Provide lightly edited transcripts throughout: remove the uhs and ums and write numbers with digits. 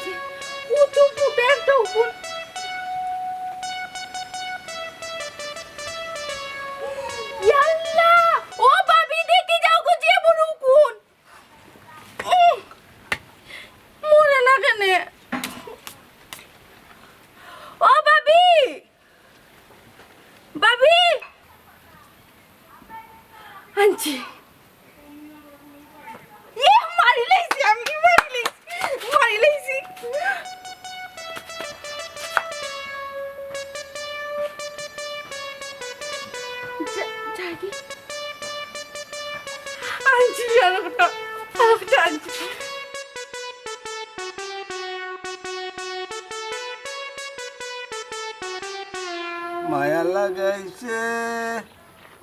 আছে কত ফুটে একটা উকুন ইয়াল্লা ও ভাবি দেখি যাও গো যে বড় উকুন মরে না কেন ও ভাবি ভাবি আনছি মারি লাইছি আমি মারি লাইছি জাগি আনছি আলোকটা আনছি মায়া লাগাইছে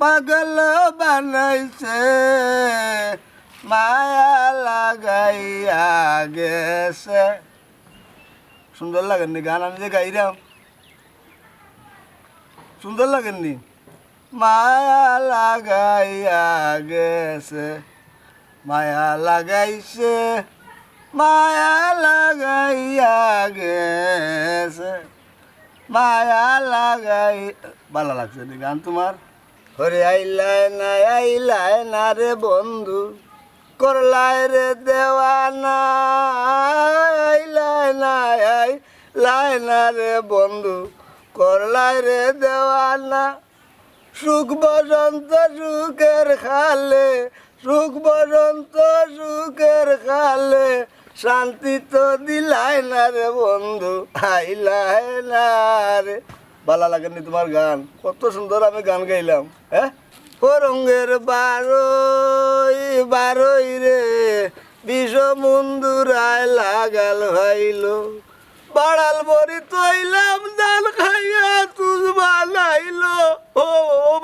পাগল বানাইছে মায়া লাগাইয়া গেছে সুন্দর লাগেননি গান আমি যে গাইলাম সুন্দর লাগেননি মায়া লাগাইয়া গেছে মায়া লাগাইছে মায়া লাগাইয়া গেছে মায়া লাগাই ভালো লাগছে রে গান তোমার হরে আইলাই না রে বন্ধু করলাই রে দেওয়ানা আইলাই না রে বন্ধু করলাই রে দেওয়ানা সুখ বসন্ত সুখের খালে সুখ বসন্ত সুখের খালে শান্তি তো দিলাই না রে বন্ধু আইলাই না রে ভালো লাগেনি তোমার গান কত সুন্দর আমি গান গাইলাম হ্যাঁ রঙের বারোই রে বিষ মুন্দুরায় লাগাল ভাইলো বাড়াল বড়ি তৈলাম জাল খাইয়া তুজ বানাইলো ও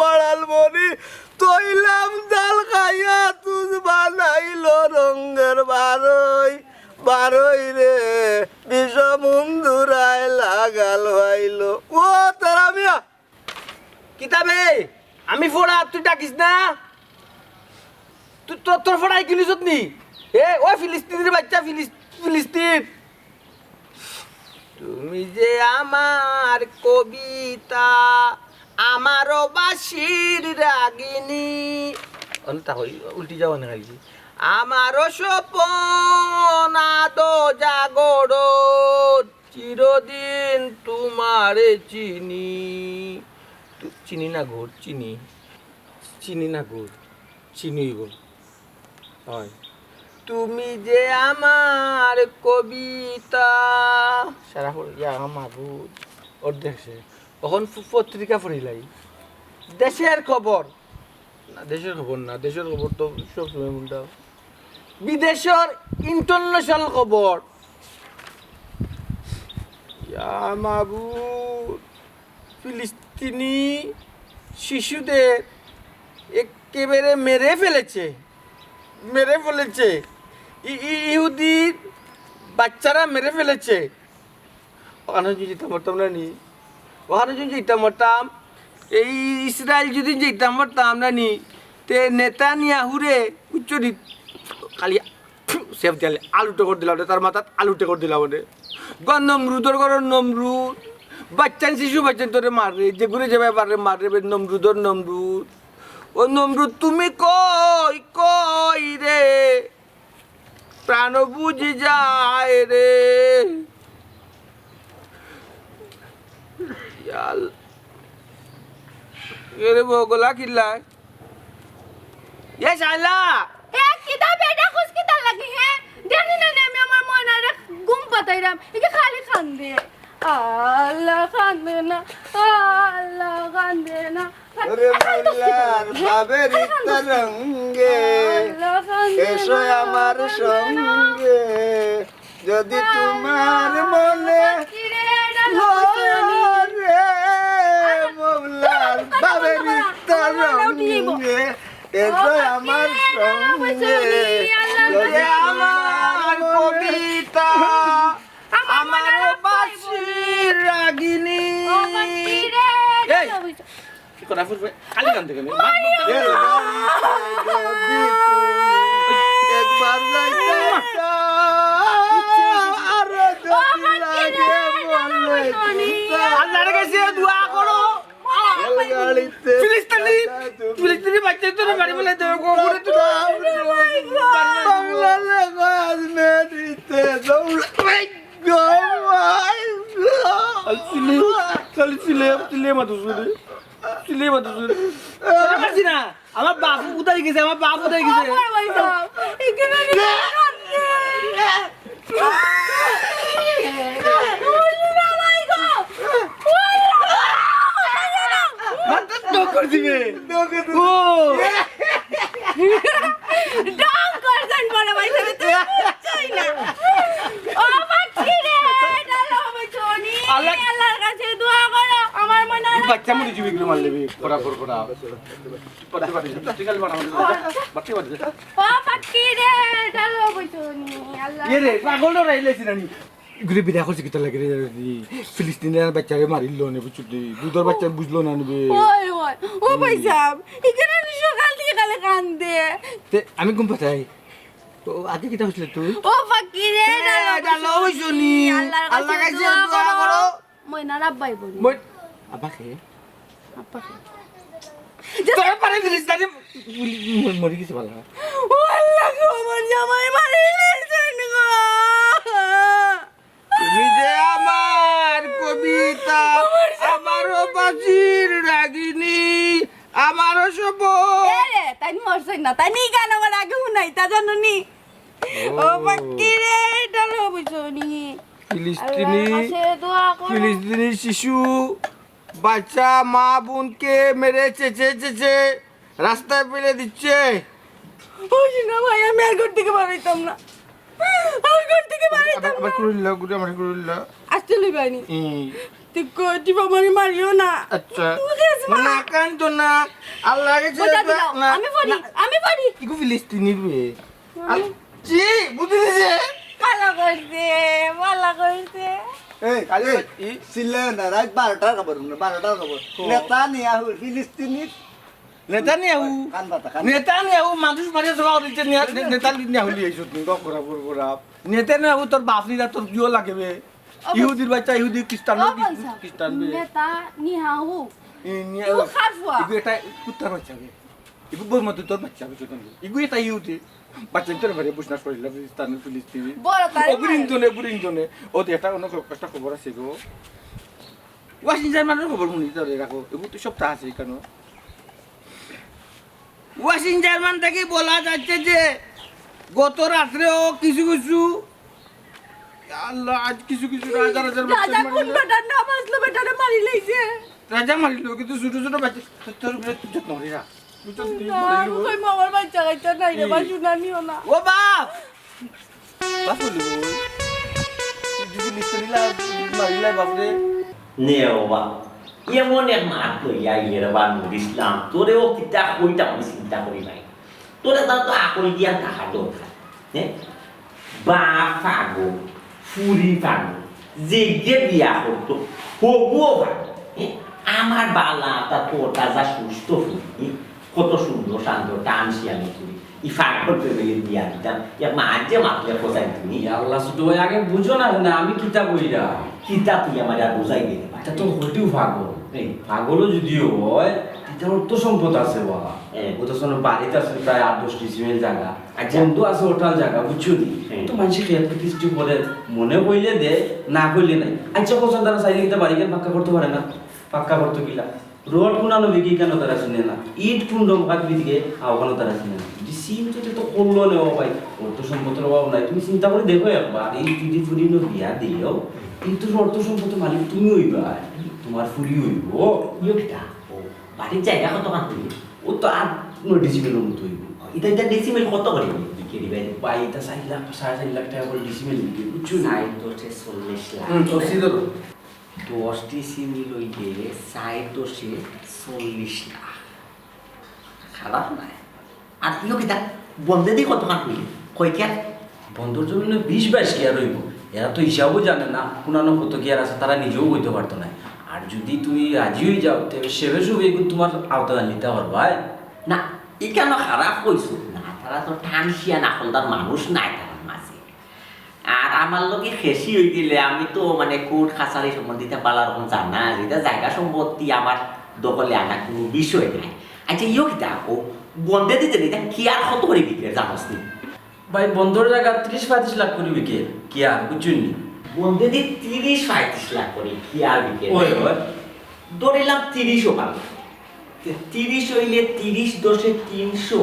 বাড়াল বড়ি তৈলাম জাল খাইয়া তুজ বানাইলো রঙের বারোই রে বিষ মুন্দুরায় লাগাল ভাইলো ও তারা মিয়া কিতাবে আমি ফোড়া তুই ডাকিস না তুই তোর ফোড়াই কিনিস নি এ ও ফিলিস্তিনের বাচ্চা ফিলিস্তিন তুমি যে আমার কবিতা আমারও বাসির রাগিনী অনতা হই উল্টি যাও না খালি আমারও স্বপন আদো জাগরো চিরদিন তোমারে চিনি চিনি না গুড় চিনি না গুড় চিনি গুড় হয় তুমি যে আমার কবিতা সারা ইয়া আমার ওর দেখছে তখন পত্রিকা পড়িলাই দেশের খবর না দেশের খবর তো সবসময় মনটা বিদেশের ইন্টারন্যাশনাল খবর ইয়া মাবুদ ফিলিস্তিনি শিশুদের একেবারে মেরে ফেলেছে ইহুদি বাচ্চারা মেরে ফেলেছে ওখানে যদি যেতাম পারতাম না নি ওখানে যদি যেতাম পারতাম এই ইসরায়েল যদি যেতাম পারতাম না নি তে নেতানিয়াহুরে উচ্চরি খালি সেফ দিলে আলুটা করে দিলাম তার মাথাত আলুটা করে দিলাম নমরুদর ঘরের নমরুদ বাচ্চান শিশু বাচ্চান তোরে মারে যে ঘুরে যাবে মারে নমরুদ ও নমরুদ তুমি কই রে প্রাণ বুঝি যায় রে এরে বগলা খিল্লায় এ শালা কিতা বেটা খুশ কিতা লাগি হ্যাঁ জানি না আমি আমার মনারে ঘুম পাতাইরাম একে খালি খান্দে আল্লাহ কান্দে না ওরে মোল্লার বাবের তরঙ্গে এসো আমার সঙ্গে যদি তোমার মনে রে মোল্লার বাবের তরঙ্গে এসো আমার সঙ্গে যদি আমার কবিতা আমার বাসির রাগিনী কথা ফুটবে খালি গান থেকে একবার দেবে কোকুরে তো বাংলা ল্যাঙ্গুয়েজ মেডিতে দৌড়া চিলে মাতুসুরে পারছি না আমার বাপ উদাই গেছে আমার বাপ উদাই গেছে আমার ভাইসাব এখানে মাথা টক্কর দিবে ও ডাং করছেন বড় ভাইসাব তুই চাই না ও বাচ্চি রে ডালো বচনি আল্লাহর কাছে দোয়া করো আমার মনে হয় বাচ্চা মরে যাবে এগুলো মারলে করা পড়তে পারি ঠিক আছে বাচ্চা ও বাচ্চি রে ডালো বচনি আল্লাহ রে পাগল না রাইলেছি নানি এগুলো বিদা করছে কিতা লাগে রে ফিলিস্তিনের বাচ্চারে মারিল নে বুঝলি দুধর বাচ্চা বুঝলো না নেবে ওই ওই ও ভাইসাব এখানে সকাল থেকে কালে কান্দে তে আমি ঘুম পাতাই তো আগে কিতা হইছিল তুই ও ফাকিরে ডালো বচনি আল্লাহর কাছে দোয়া করো ময়না রাব্বাই বলি মই আবাকে আব্বাকে তোর পারে ফিলিস্তিনি মরি গেছে ভালো ও আল্লাহ গো আমার জামাই মারিলেছেন গো তুমি যে আমার কবিতা আমারও বাজির রাগিনী আমারও সব এরে তাই মরছই না তাই নি গান আমার আগে শুনাই তা জানো নি ও ফাকিরে ডালো বুঝনি ফিলিস্তিনি দোয়া করো ফিলিস্তিনি শিশু বাচ্চা মা বোনকে মেরে চেচে রাস্তায় ফেলে দিচ্ছে ওই না ভাই আমি আর ঘর থেকে বাড়াইতাম না আর ঘর থেকে বাড়াইতাম আবার কুড়িল্লা গুড়ি আমার কুড়িল্লা আসতে লইবানি তুই কটি বাবারি মারিও না আচ্ছা না কান্ত না আল্লাহ গেছে না আমি পারি ইগু ফিলিস্তিনির বে জি বুঝি দিছে ভালো করছে এই কালি সিলে না রাত 12টার খবর 12টার খবর নেতানিয়াহু ফিলিস্তিনির নেতানিয়াহু কান পাতা কান নেতানিয়াহু মানুষ মারিয়া সবাই দিচ্ছে নেতানিয়াহু লিয়েছো তুমি গরা নেতানিয়াহু তোর বাপরিরা তোর কিও লাগবে ইহুদির বাচ্চা ইহুদি খ্রিস্টান খ্রিস্টান বে নেতা নিহাহু নিয়া ইউ খাফুয়া ইগু এটা কুত্তার বাচ্চা বে ইগু বই মত তোর বাচ্চা বে চোদন ইগু এটা ইহুদি বাচ্চা তোর বাড়ি বুঝনা করিলা ফিলিস্তিনি বড় তাই বুরিনজনে ও এটা অনেক একটা খবর আছে গো ওয়াশিংটন মানুষ খবর শুনি তোর রাখো এগুলো তো সপ্তাহ আছে কেন ওয়াশিং জার্মান থেকে বলা যাচ্ছে যে গত রাত্রেও কিছু আল্লাহ আজ কিছু রাজা রাজা কোন বেটার নাম আসলো বেটারে মারি লইছে রাজা মারিল কিন্তু ছোট বাচ্চা তোর যত্ন করি না কই মামার বাচ্চা গাইতে নাই রে বা শুনানিও না ও বাপ বলি যদি লিস্টরিলা মারিলা বাপরে নেওয়া এমন এক মাত লইয়া ইয়েরবান ইসলাম তোরেও কিতা কইতা আমি চিন্তা করি নাই তোরে তাও তো আকল দিয়া টাকা দরকার হ্যাঁ বাপ ফাগো ফুরি ফাগো যে বিয়া করতো হগুও ফাগো আমার বালা তা তোরটা যা সুস্থ ফুরি কত সুন্দর শান্ত টান শিয়ালি ফুরি ই ফাগল পেবে বিয়া দিতাম ইয়া মাঝে মাতলে কোথায় তুমি আল্লাহ শুধু ভাই আগে বুঝো না না আমি কিতা কইরা কিতা তুই আমার আর বুঝাই দিতে এটা তো হটিও পাগল পাগলও যদিও হয় এটা অর্থ সম্পদ আছে বাবা ওটা শোনো বাড়িতে আছে প্রায় 8-10 ডিসিমেল জায়গা আর বন্ধু আছে ওটাল জায়গা বুঝছো নি তো মানুষ খেয়াল কিছু করে মনে কইলে দে না কইলে নাই আচ্ছা কোথাও তারা চাইলে কিতা বাড়িকে পাক্কা করতে পারে না পাক্কা করতে গিলা রোড কুনানো বিকি কেন তারা চিনে না ইট কুন্ড ভাগ বিদিকে আওখানো তারা চিনে না চিন্তা তো করলো না ভাই অর্থ সম্পদের অভাব নাই তুমি চিন্তা করে দেখো একবার এই চুরি ফুরি বিয়া দিও কিন্তু অর্থ সম্পদের মালিক তুমি হইবা তোমার ফুরি হইব ইয়োটা ও বাড়ির জায়গা কত কান তুই ও তো 8-9 ডিসিমেলের মতো হইব এটা ডিসিমেল কত করে বিক্রি দিবে ভাই এটা 4 লাখ 4.5 লাখ টাকা করে ডিসিমেল বিক্রি বুঝছো সাইড দোষে 40 লাখ তো সিধর 10 ডিসিমেল লইলে সাইড দোষে 40 লাখ খারাপ নাই আর ইয়োটা বন্ধে দি কত কান তুই কই কে বন্ধুর জন্য 20-22 কি আর হইব এরা তো হিসাবও জানে না কোনানো কত কি আর আছে তারা নিজেও বইতে পারতো না আর যদি তুমি রাজি হয়ে যাও তবে সেবে সবে তোমার আওতা নিতে পারবা না ই কেন খারাপ কইছো না তারা তো ঠানসিয়া নাখলদার মানুষ নাই তার মাঝে আর আমার লগে খেসি হয়ে গেলে আমি তো মানে কোর্ট কাছারি সম্বন্ধিত পালার কোন জানা যেটা জায়গা সম্পত্তি আমার দখলে আনা কোনো বিষয় নাই আচ্ছা ইও কিতা ও বন্ধে দিতে এটা কি আর কত করে বিক্রি জানোস নি ভাই বন্ধর জায়গা 30-35 লাখ করে বিকে কি আর বুঝছেন নি বন্ধে দি 30-35 লাখ করে কি আর বিক্রি ওই ওই ধরিলাম 30ও পাবে 30 হইলে 30 10 300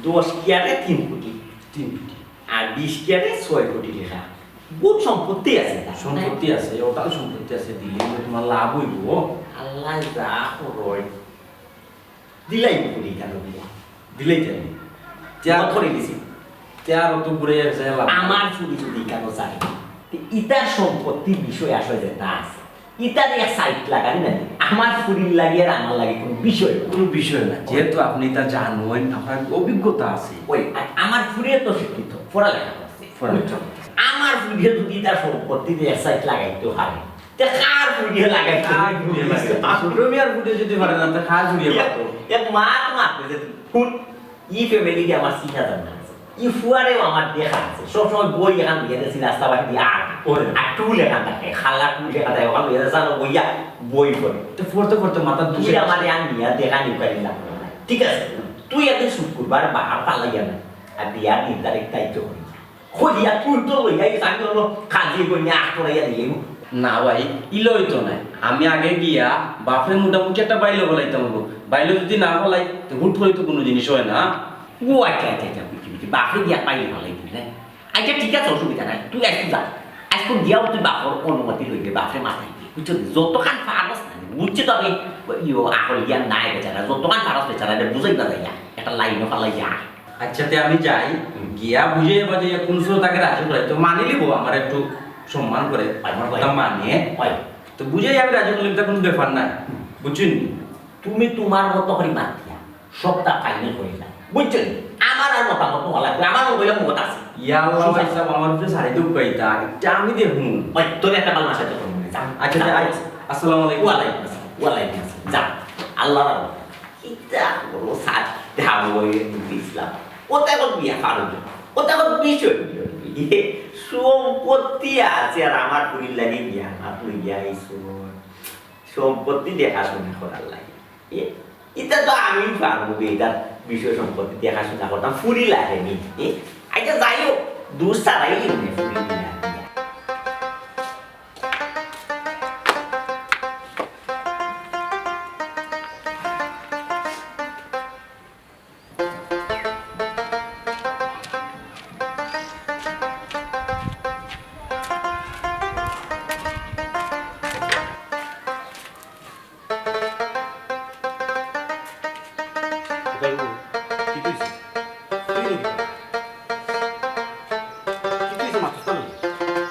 10 কি আরে 3 কোটি 3 কোটি আর 20 কি আরে 6 কোটি টাকা বহুত সম্পত্তি আছে তার সম্পত্তি আছে ওটাও সম্পত্তি আছে দিলে তোমার লাভ হইব আল্লাহ যা করয় দিলাই কোটি কেন দিয়া দিলেই তাই যা ধরে দিছি তার অত ঘুরে যায় লাভ আমার ফুলি যদি কেন চাই ইটার সম্পত্তি বিষয় আসলে যেটা আছে ইটার এক সাইড লাগানি না আমার ফুলির লাগে আর আমার লাগে কোনো বিষয় না। কোনো বিষয় না যেহেতু আপনি তা জানেন আপনার অভিজ্ঞতা আছে ওই আর আমার ফুলির তো শিক্ষিত পড়ালেখা করছে পড়ালেখা। আমার ফুলির যদি তার সম্পত্তি এক সাইড লাগাইতে পারে তে কার ফুলির লাগাইতে কার ঘুরিয়ে লাগে রমিয়ার ঘুরে যদি পারে না তা কাজ ঘুরিয়ে পাতো এক মাত মারতে যে ফুট ই ফ্যামিলি আমার শিখা জানা আছে ই ফুয়ারেও আমার দেখা আছে সবসময় বই এখান দিয়ে গেছি রাস্তা বাকি দিয়ে আর টুল এখান থাকে খালা টুল এখান থাকে ওখান দিয়ে জানো বইয়া বই পড়ে তো পড়তে পড়তে মাথা তুই দুষে আমার আনিয়া দেখা নিকারি না ঠিক আছে তুই একদিন শুক্রবার বাহার পালাইয়া না আর বিয়ার নির্ধারিত দায়িত্ব করি খোঁজিয়া তুই তো লইয়া এই সাথে হলো খাজি বইয়া আট করাইয়া দিয়ে না ভাই ইলো হইতো না আমি আগে গিয়া বাপরে মোটামুটি একটা বাইলো বলাইতাম বাইলো যদি না বলাই তো হুট করে তো কোনো জিনিস হয় না ও আচ্ছা আচ্ছা আচ্ছা বুঝছি বুঝছি বাপরে দিয়া পাইলে ভালো লাগবে না আচ্ছা ঠিক আছে অসুবিধা নাই তুই একটু যা আজকে দিয়াও তুই বাপর অনুমতি লইবে বাপরে মাথায় দিয়ে বুঝছো যতখান ফারস না বুঝছি তো আমি ইয়ো আকল জ্ঞান নাই বেচারা যতখান ফারস বেচারা বুঝাই না যাইয়া একটা লাইনও ফালাইয়া আচ্ছা তে আমি যাই গিয়া বুঝে বাজে কোন সময় তাকে রাজি করাই তো মানি লিব আমার একটু সম্মান করে আমার কথা মানে হয় তো বুঝেই আমি রাজি করলাম তা কোনো ব্যাপার না বুঝছেন তুমি তোমার মতো করে মাত দিয়া সবটা ফাইনাল হয়ে যায় বুঝছো আমার আর মতামত হওয়া লাগবে আমার মোবাইলে মত আছে ইয়া আল্লাহ ভাই সাহেব আমার উপরে সারি দুঃখ পাইতা এটা আমি দেখুন ওই তোর একটা বাল মাসে তো করবো যা আচ্ছা আসসালামু আলাইকুম ওয়ালাইকুম আসসালাম ওয়ালাইকুম আসসালাম যা আল্লাহ এটা বড় সাথ দেখাবো ইসলাম ওটা এখন বিয়া ফারুক ওটা এখন বিষয় সম্পত্তি আছে আর আমার পুরীর লাগে বিয়া আমার পুরী গিয়া সম্পত্তি দেখাশোনা করার লাগে এটা তো আমি পারবো এটার বিষয় সম্পত্তি দেখাশোনা করতাম ফুরি লাগেনি আচ্ছা যাই হোক দূর ছাড়াই ফুরি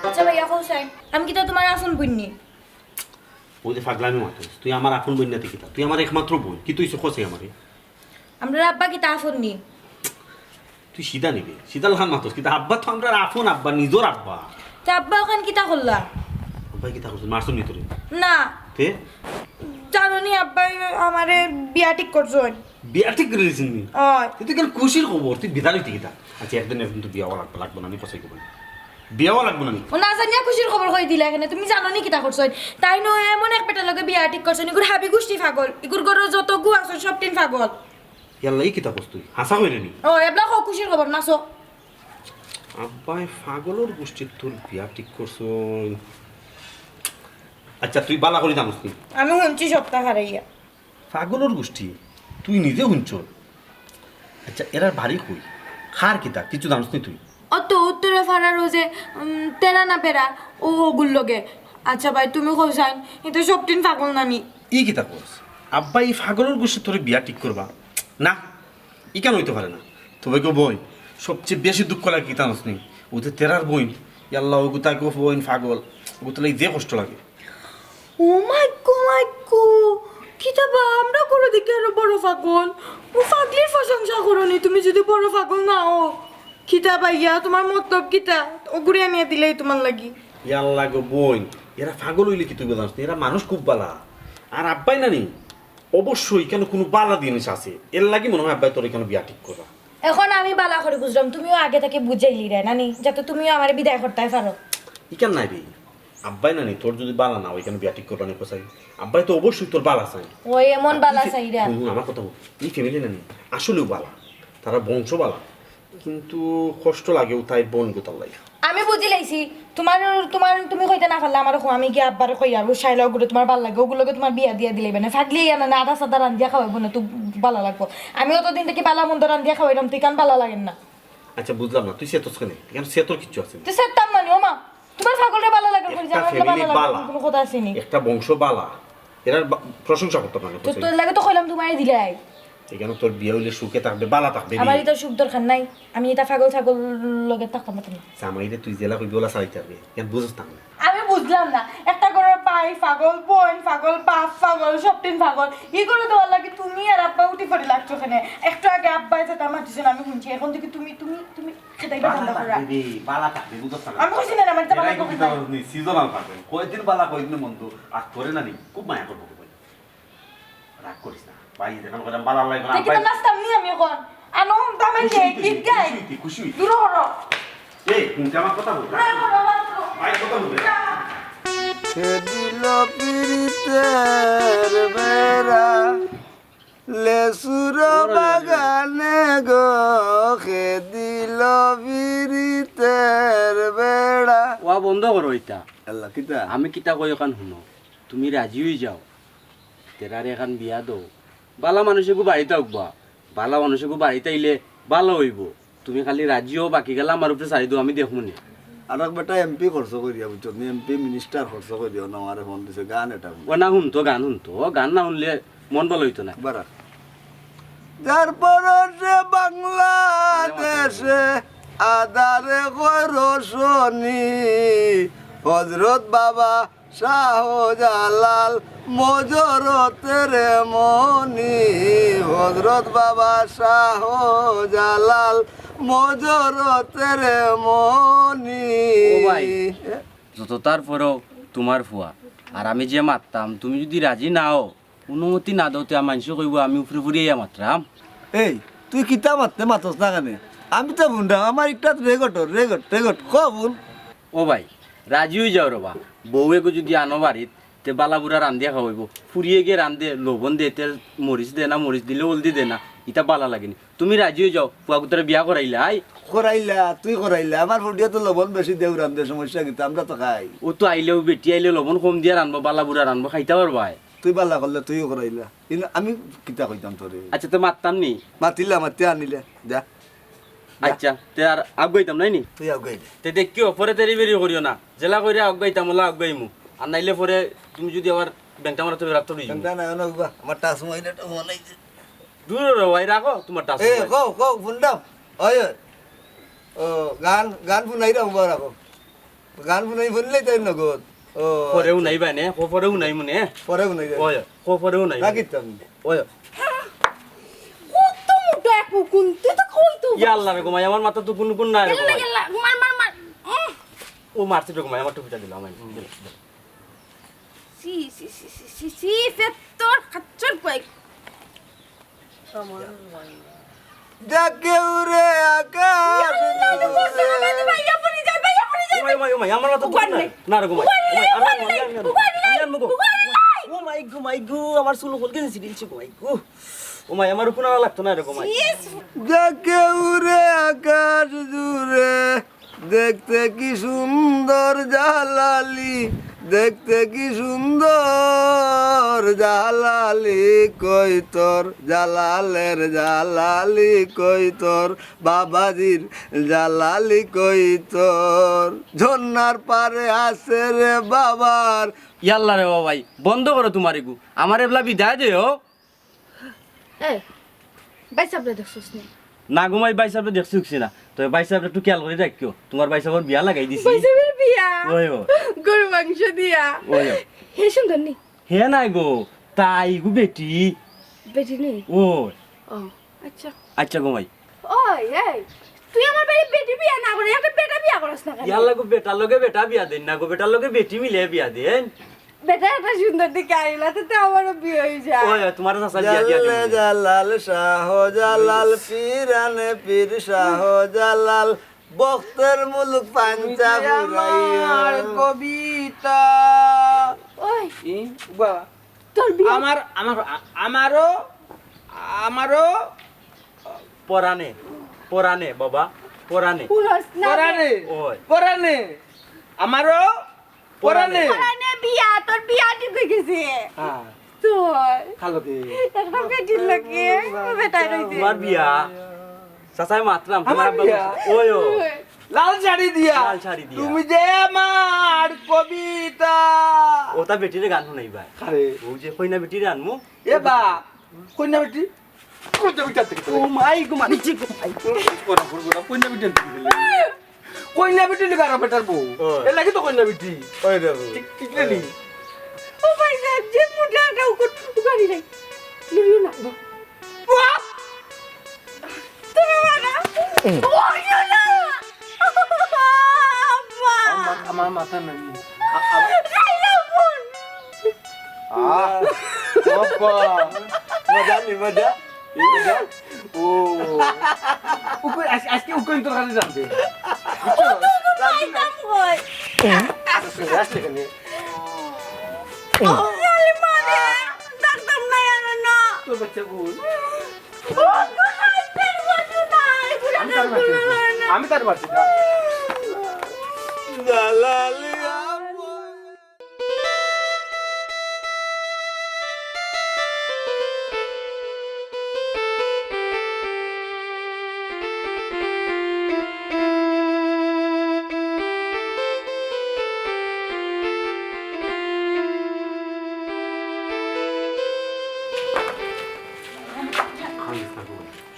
আচ্ছা ভাইয়া হোসেন আমি কিতা তোমার আসল বুননি ওই যে পাগলামি মাতুস তুই আমার আপন বোন না দেখিতা তুই আমার একমাত্র বোন কি তুই খসে আমারে আমরা আব্বা কিতা আসলনি তুই সিধা নিবি সিধাল খান মাতুস কিন্তু আব্বা তো আমরা আপন আব্বা নিজর আব্বা তা আব্বা ওখান কিতা করলা আব্বা কি তা করছিস মারছুন নি তোরে না তে জানোনি আব্বা আমারে বিয়া ঠিক করছেন বিয়া ঠিক করে দিয়েছিস নি হয় তুই কেন খুশির খবর তুই বিদায় হইতে গিতা আচ্ছা একদিন তো বিয়া লাগবে লাগবে না আমি পছাই করবো বিয়াও লাগবে না ও না জানিয়া খুশির খবর কই দিলা এখানে তুমি জানোনি কিতা করছেন তাই ন এমন এক বেটার লগে বিয়া ঠিক করছেন ইগুর হাবি গোষ্ঠী পাগল ইগুর ঘরের যত গু আছে সব তিন পাগল ইয়াল্লা এই কিতা করছ তুই হাসা হইলে নি ও এবলা খুশির খবর নাচো আব্বাই পাগলের গোষ্ঠীর তোর বিয়া ঠিক করছ আচ্ছা তুই বালা করে জানোস নি আমি শুনছি সপ্তাহ হারাইয়া পাগলের গোষ্ঠী তুই নিজে শুনছ আচ্ছা এরার ভারী কই খার কিতা কিছু জানোস নি তুই অত উত্তরে ফারার ও যে তেরা না পেরা ও ওগুল লগে আচ্ছা ভাই তুমি কইছাইন এটা সব তিন পাগল নানি ই কিতা করছ আব্বা এই পাগলের গোষ্ঠী তোরে বিয়া ঠিক করবা না ই কেন হইতে পারে না তবে কেউ বই সবচেয়ে বেশি দুঃখ লাগে কিতা জানোস নি ওদের তেরার বইন ইয়াল্লা ও গুতা কেউ বইন পাগল ও তো যে কষ্ট লাগে ও মাই গো কিতা বা আমরা করে দিকে আরো বড় পাগল ও পাগলির প্রশংসা করনি তুমি যদি বড় পাগল না ও কিতা ভাইয়া তোমার মতলব কিতা ও ঘুরে আনিয়ে দিলেই তোমার লাগি ইয়াল্লা গো বইন এরা পাগল হইলে কি তুই জানোস নি এরা মানুষ খুব বালা আর আব্বাই নানি অবশ্যই কেন কোনো বালা জিনিস আছে এর লাগি মনে হয় আব্বাই তোর কেন বিয়া ঠিক করবা এখন আমি বালা করে বুঝলাম তুমিও আগে থেকে বুঝাইলি রে নানি যাতে তুমিও আমার বিদায় করতে পারো ই কেন নাই রে আব্বাই না নি তোর যদি বালা না ওইখানে বিয়া ঠিক করবানি কোসাই আব্বাই তো অবশ্যই তোর বালা চাই ওই এমন বালা চাইরা আমার কথা বল এই ফ্যামিলি না নি আসলেও বালা তারা বংশ বালা কিন্তু কষ্ট লাগেও তাই বোন গোতাল লাগে আমি বুঝি লাইছি তোমার তোমার তুমি কইতে না পারলে আমার আমি কি আব্বার কই আর শাইলা ওগুলো তোমার ভালো লাগে ওগুলোকে তোমার বিয়া দিয়া দিলে না ফাগলি না না আধা সাদা রান্দিয়া খাওয়াবো না তো ভালো লাগবো আমি অতদিন থেকে বালা মন্দ রান্দিয়া খাওয়াইলাম তুই কান ভালো লাগেন না আচ্ছা বুঝলাম না তুই সেতস কেন কেন সেতর কিছু আছে তুই সেটাম মানে ও মা তোমার ছাগলটা ভালো লাগে বলে একটা আমার ফ্যামিলি ভালো বালা লাগে কোনো কথা আসেনি একটা বংশ বালা এরা প্রশংসা করতে পারে তো তোর লাগে তো কইলাম তোমারই দিলাই এখানে তোর বিয়ে হইলে সুখে থাকবে বালা থাকবে আমার এটা সুখ দরকার নাই আমি এটা ছাগল লগে থাকতাম না জামাইরে তুই জেলা কইবি ওলা চাইতে হবে কেন বুঝছ না আমি বুঝলাম না একটা করে পাই পাগল বোন পাগল বাপ পাগল সবটিন পাগল ই করে দেওয়ার লাগে তুমি আর আব্বা উঠি পড়ে লাগছো ওখানে একটু আগে আব্বা এসে তার মারছিলেন আমি শুনছি এখন থেকে তুমি তুমি তুমি খেতাইবা বন্ধ করা বালা থাকবে বুঝছ না আমি কইছি না আমার এটা বাবা কথা সিজনাল পাবে কয়দিন বালা কয়দিন মন্দ আর তোরে না নি খুব মায়া করবো রাগ করিস না ভাই দেখেন কথা বালা লাগে না দেখি তো নাস্তাম নি আমি এখন আনো দামাই দে গীত গাই খুশি দূর হরো এই তুমি আমার কথা বল না হরো ভাই কথা বল সে দিল পিরিতের বেড়া লেসুর বাগানে গো সে দিল পিরিতের বেড়া ওয়া বন্ধ করো এটা আল্লাহ কিতা আমি কিতা কই ওখান শুনো তুমি রাজি হয়ে যাও তেরারে এখন বিয়া দো বালা মানুষেকু বাড়িতে উঠবা বালা মানুষেকু বাড়িতে আইলে ভালো হইব তুমি খালি রাজি হও বাকি গেলা আমার উপরে চাই দো আমি দেখুন আর এক বেটা এমপি খরচ করিয়া বুঝছো এমপি মিনিস্টার খরচ করিয়া না আমার ফোন দিছে গান এটা ও না শুনতো গান না শুনলে মন ভালো হইতো না বারা যার পরশে বাংলাদেশে আদারে কয় রোশনি হজরত বাবা শাহজালাল মজরতের মনি হজরত বাবা শাহজালাল মজরতের মনি ও ভাই, যত তারপরেও তোমার ফুয়া আর আমি যে মারতাম তুমি যদি রাজি নাও অনুমতি না দাও তে মানুষ কইব আমি উপরে ফুরিয়ে মাত্রাম এই তুই কিতা মারতে মাতস না কেন আমি তো বুনডা আমার একটা রেগট কবুন ও ভাই রাজি হয়ে যাও রবা বউয়েকে যদি আনো বাড়িত তে বালাবুড়া রান্ধিয়া খাওয়াইব ফুরিয়ে গিয়ে রান্ধে লবণ দে তেল মরিচ দে না মরিচ দিলে হলদি দে না ইটা বালা লাগেনি তুমি রাজি হয়ে যাও ফুয়াকুতারে বিয়া করাইলা আই তুই করাইলা আমার ফুটিয়া তো লবণ বেশি দেউ রান্ধে সমস্যা কিন্তু আমরা তো খাই ও তো আইলেও বেটি আইলে লবণ কম দিয়া রানবো বালাবুড়া রানবো খাইতে পারবা তুই বাল্লা করলে তুইও করাইলা কিন্তু আমি কিতা কইতাম তোরে আচ্ছা তো মারতাম নি মাতি আনিলে যা আচ্ছা তে আর আগাইতাম নাই নি তুই আগাই তে দেখিও পরে তেরি বেরি করিও না জেলা কইরা আগাইতাম ওলা আগাইমু আর নাইলে পরে তুমি যদি আবার ব্যাংকটা মারতে রাখতে দিই চিন্তা নাই না আমার টাস মহিলাটা মনাইছে দূর রে ভাই রাখো তোমার টাস এ কও ফুন্ডাম ওই ও গান ফুনাই রাখবো রাখো গান ফুনাই ফুনলে তাই নগদ ও পরেও নাই বানে পরেও নাই মনে পরে ফুনাই ওয় পরেও নাই রাখিতাম ওয় কত মোটা এক মুকুন তুই তো কই তো ইয়া আল্লাহ রে গোমাই আমার মাথা তো কোন না রে গোমাই মার ও মারছে রে গোমাই আমার টুপিটা দিল আমায় সি ফেতর খাচ্চর পাই যাকে উড়ে আকাশ ওমাই আমার মাথা তো না রে গোমাই গোমাই গো আমার চুল হল গেছে দিলছি গোমাই গো ওমাই আমার কোন লাগতো না রে গোমাই যাকে উড়ে আকাশ জুড়ে দেখতে কি সুন্দর জালালি দেখতে কি সুন্দর জালালি কই তোর জালালের জালালি কই তোর বাবাজির জালালি কই তোর ঝর্ণার পারে আছে রে বাবার ইয়াল্লা রে ভাই বন্ধ করো তোমার এগু আমার এবলা বিদায় দেও এই ভাই সাবলে দেখছস নি না ঘুমাই ভাই সাহেব দেখছি না তো ভাই সাহেব একটু খেয়াল করে রাখিও তোমার ভাই সাহেবের বিয়া লাগাই দিছি ভাই সাহেবের বিয়া ওই ও গরু মাংস দিয়া ওই ও হে সুন্দর নি হে নাই গো তাই গো বেটি বেটি নি ও ও আচ্ছা আচ্ছা ঘুমাই ওই এই তুই আমার বাড়ি বেটি বিয়া না করে একটা বেটা বিয়া করছ না কেন ইয়াল্লা গো বেটার লগে বেটা বিয়া দেন না গো বেটার লগে বেটি মিলে বিয়া দেন বেটা একটা সুন্দর দিকে আইলা তো আমারও বিয়ে হয়ে যায় ওই তোমার চাচা বিয়া দিয়া জালালে জালাল শাহ জালাল পীরানে পীর শাহ জালাল বক্তের মুলুক পাঞ্চা আমার কবি কবিতা ওই ই বা তোর বিয়া আমারও পরানে পরানে বাবা পরানে পুরস না পরানে ওই পরানে আমারও পরানে পরানে বিয়া তোর বিয়া ঠিক হয়ে গেছে হ্যাঁ তোর খালো দে এখন বেটির লাগে বেটাই রইছে তোমার বিয়া চাচাই মাতলাম তোমার আমার বিয়া? ওই ও লাল শাড়ি দিয়া লাল শাড়ি দিয়া। তুমি যে আমার কবিতা ওটা বেটিরে গান শুনাইবা আরে ও যে কইনা বেটিরে আনমু এ বা কইনা বেটি কইনা বেটি থেকে ও মাই গো মানিছি কইনা বেটি কইনা বেটি লিখা আর বেটার বউ ওই। এ লাগি তো কইনা বেটি ওই দেখো ঠিক ঠিক নি ও ভাই সাহেব যে মুটাটা উকট গাড়ি নাই লিও না তুমি মানা ওই না আব্বা আমার মাথা নাই খাইলা ফোন বাবা মজা নি মজা ও উকই আজকে উকই তো খালি জানবে খাইতাম কই আসলে কেন খালি মানে দেখতাম না আর না তোর বাচ্চা বল ও খাইতাম বসু নাই আমি তার বাচ্চা জালালিয়া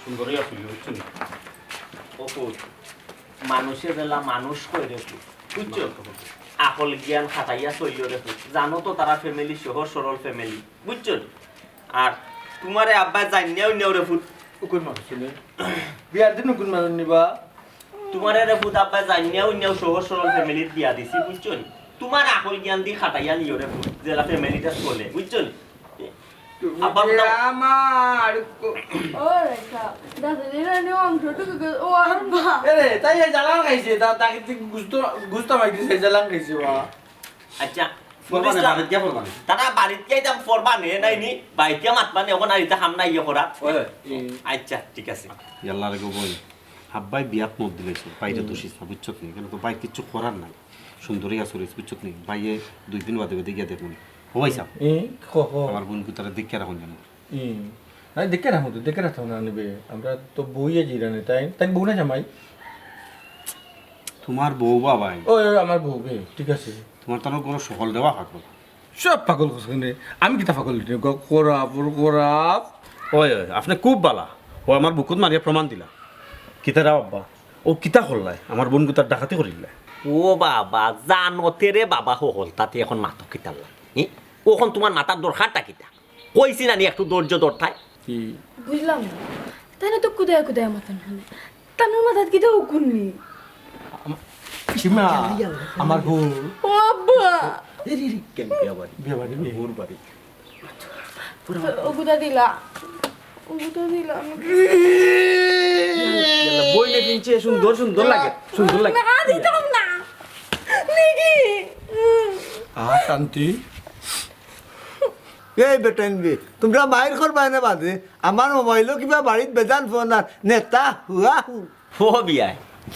সুন্দরই আসলে বুঝছেন ওকুত মানুষে বেলা মানুষ কই রেখু বুঝছো আকল জ্ঞান খাটাইয়া চলিও রেখু জানো তো তারা ফ্যামিলি সহজ সরল ফ্যামিলি বুঝছো আর তোমারে আব্বা জানিয়াও নেও রেখু উকই মানুষ নে বিয়ার দিন উকই মানুষ নিবা তোমারে রেখু আব্বা জানিয়াও নেও সহজ সরল ফ্যামিলির বিয়া দিছি বুঝছো তোমার আকল জ্ঞান দি খাটাইয়া নিও রেখু জেলা ফ্যামিলিটা চলে বুঝছো আব্বা তুমি যে আমার ও রেখা দাদা নে অংশটুকু ও আব্বা এরে তাই এই জালান খাইছে তাকে গুস্ত মাইছে সেই জালান খাইছে বা আচ্ছা ফরমানে বাড়িত গিয়া ফরমানে তারা বাড়িত যাইতাম ফরবা নে নাই নি বাইতিয়া মাতবা নে ওখানে আইতা হামনা ইয়ে করা ওই আচ্ছা ঠিক আছে ইয়াল্লা রেগো বই হাব্বাই বিয়াত মত দিলেছে বাইরে দোষিস না বুঝছত নি কেন তো বাই কিচ্ছু করার নাই সুন্দরী আসরিস বুঝছত নি বাইয়ে 2 দিন বাদে বাদে গিয়া দেখুন ও ভাই সাহেব খো খো আমার বোনকে তারা দেখে রাখুন জানো না দেখে রাখো তো দেখে রাখো না নেবে আমরা তো বইয়ে জিরানে তাই তাই বউ না জামাই তোমার বউ বাবাই ওই আমার বউ বে ঠিক আছে তোমার তো কোনো সকল দেওয়া থাকো সব পাগল কোসনে আমি কিতা পাগল করাপ করাপ ওই ওই আপনি খুব বালা ও আমার বুকুত মারিয়া প্রমাণ দিলা কিতা রাও আব্বা ও কিতা করলাই আমার বোনকে তার ডাকাতি করিলে ও বাবা জানতে রে বাবা হল তাতে এখন মাথা কিতাল লাগে ওখন তোমার মাথার দরকারটা কিতা কইছি না নি একটু ধৈর্য ধরতাই কি বুঝলাম না তাই না তো কুদায় কুদায় মাথান হলে তানোর মাথাত কি তো উকুননি সীমা আমার বউ ও আব্বা কেন বিয়া বাড়ি বিয়ে বাড়ি ওর বাড়ি ও কুদা দিলা ও কুদা দিলা বইলে কিনছে সুন্দর সুন্দর লাগে সুন্দর লাগে না দিতাম না নিকি শান্তি এই বেটাইনবি তোমরা মায়ের করবা না বাদে আমার মোবাইলও কিবা বাড়িত বেজান ফোন আর নেতা হুয়া হু ও বিয়াই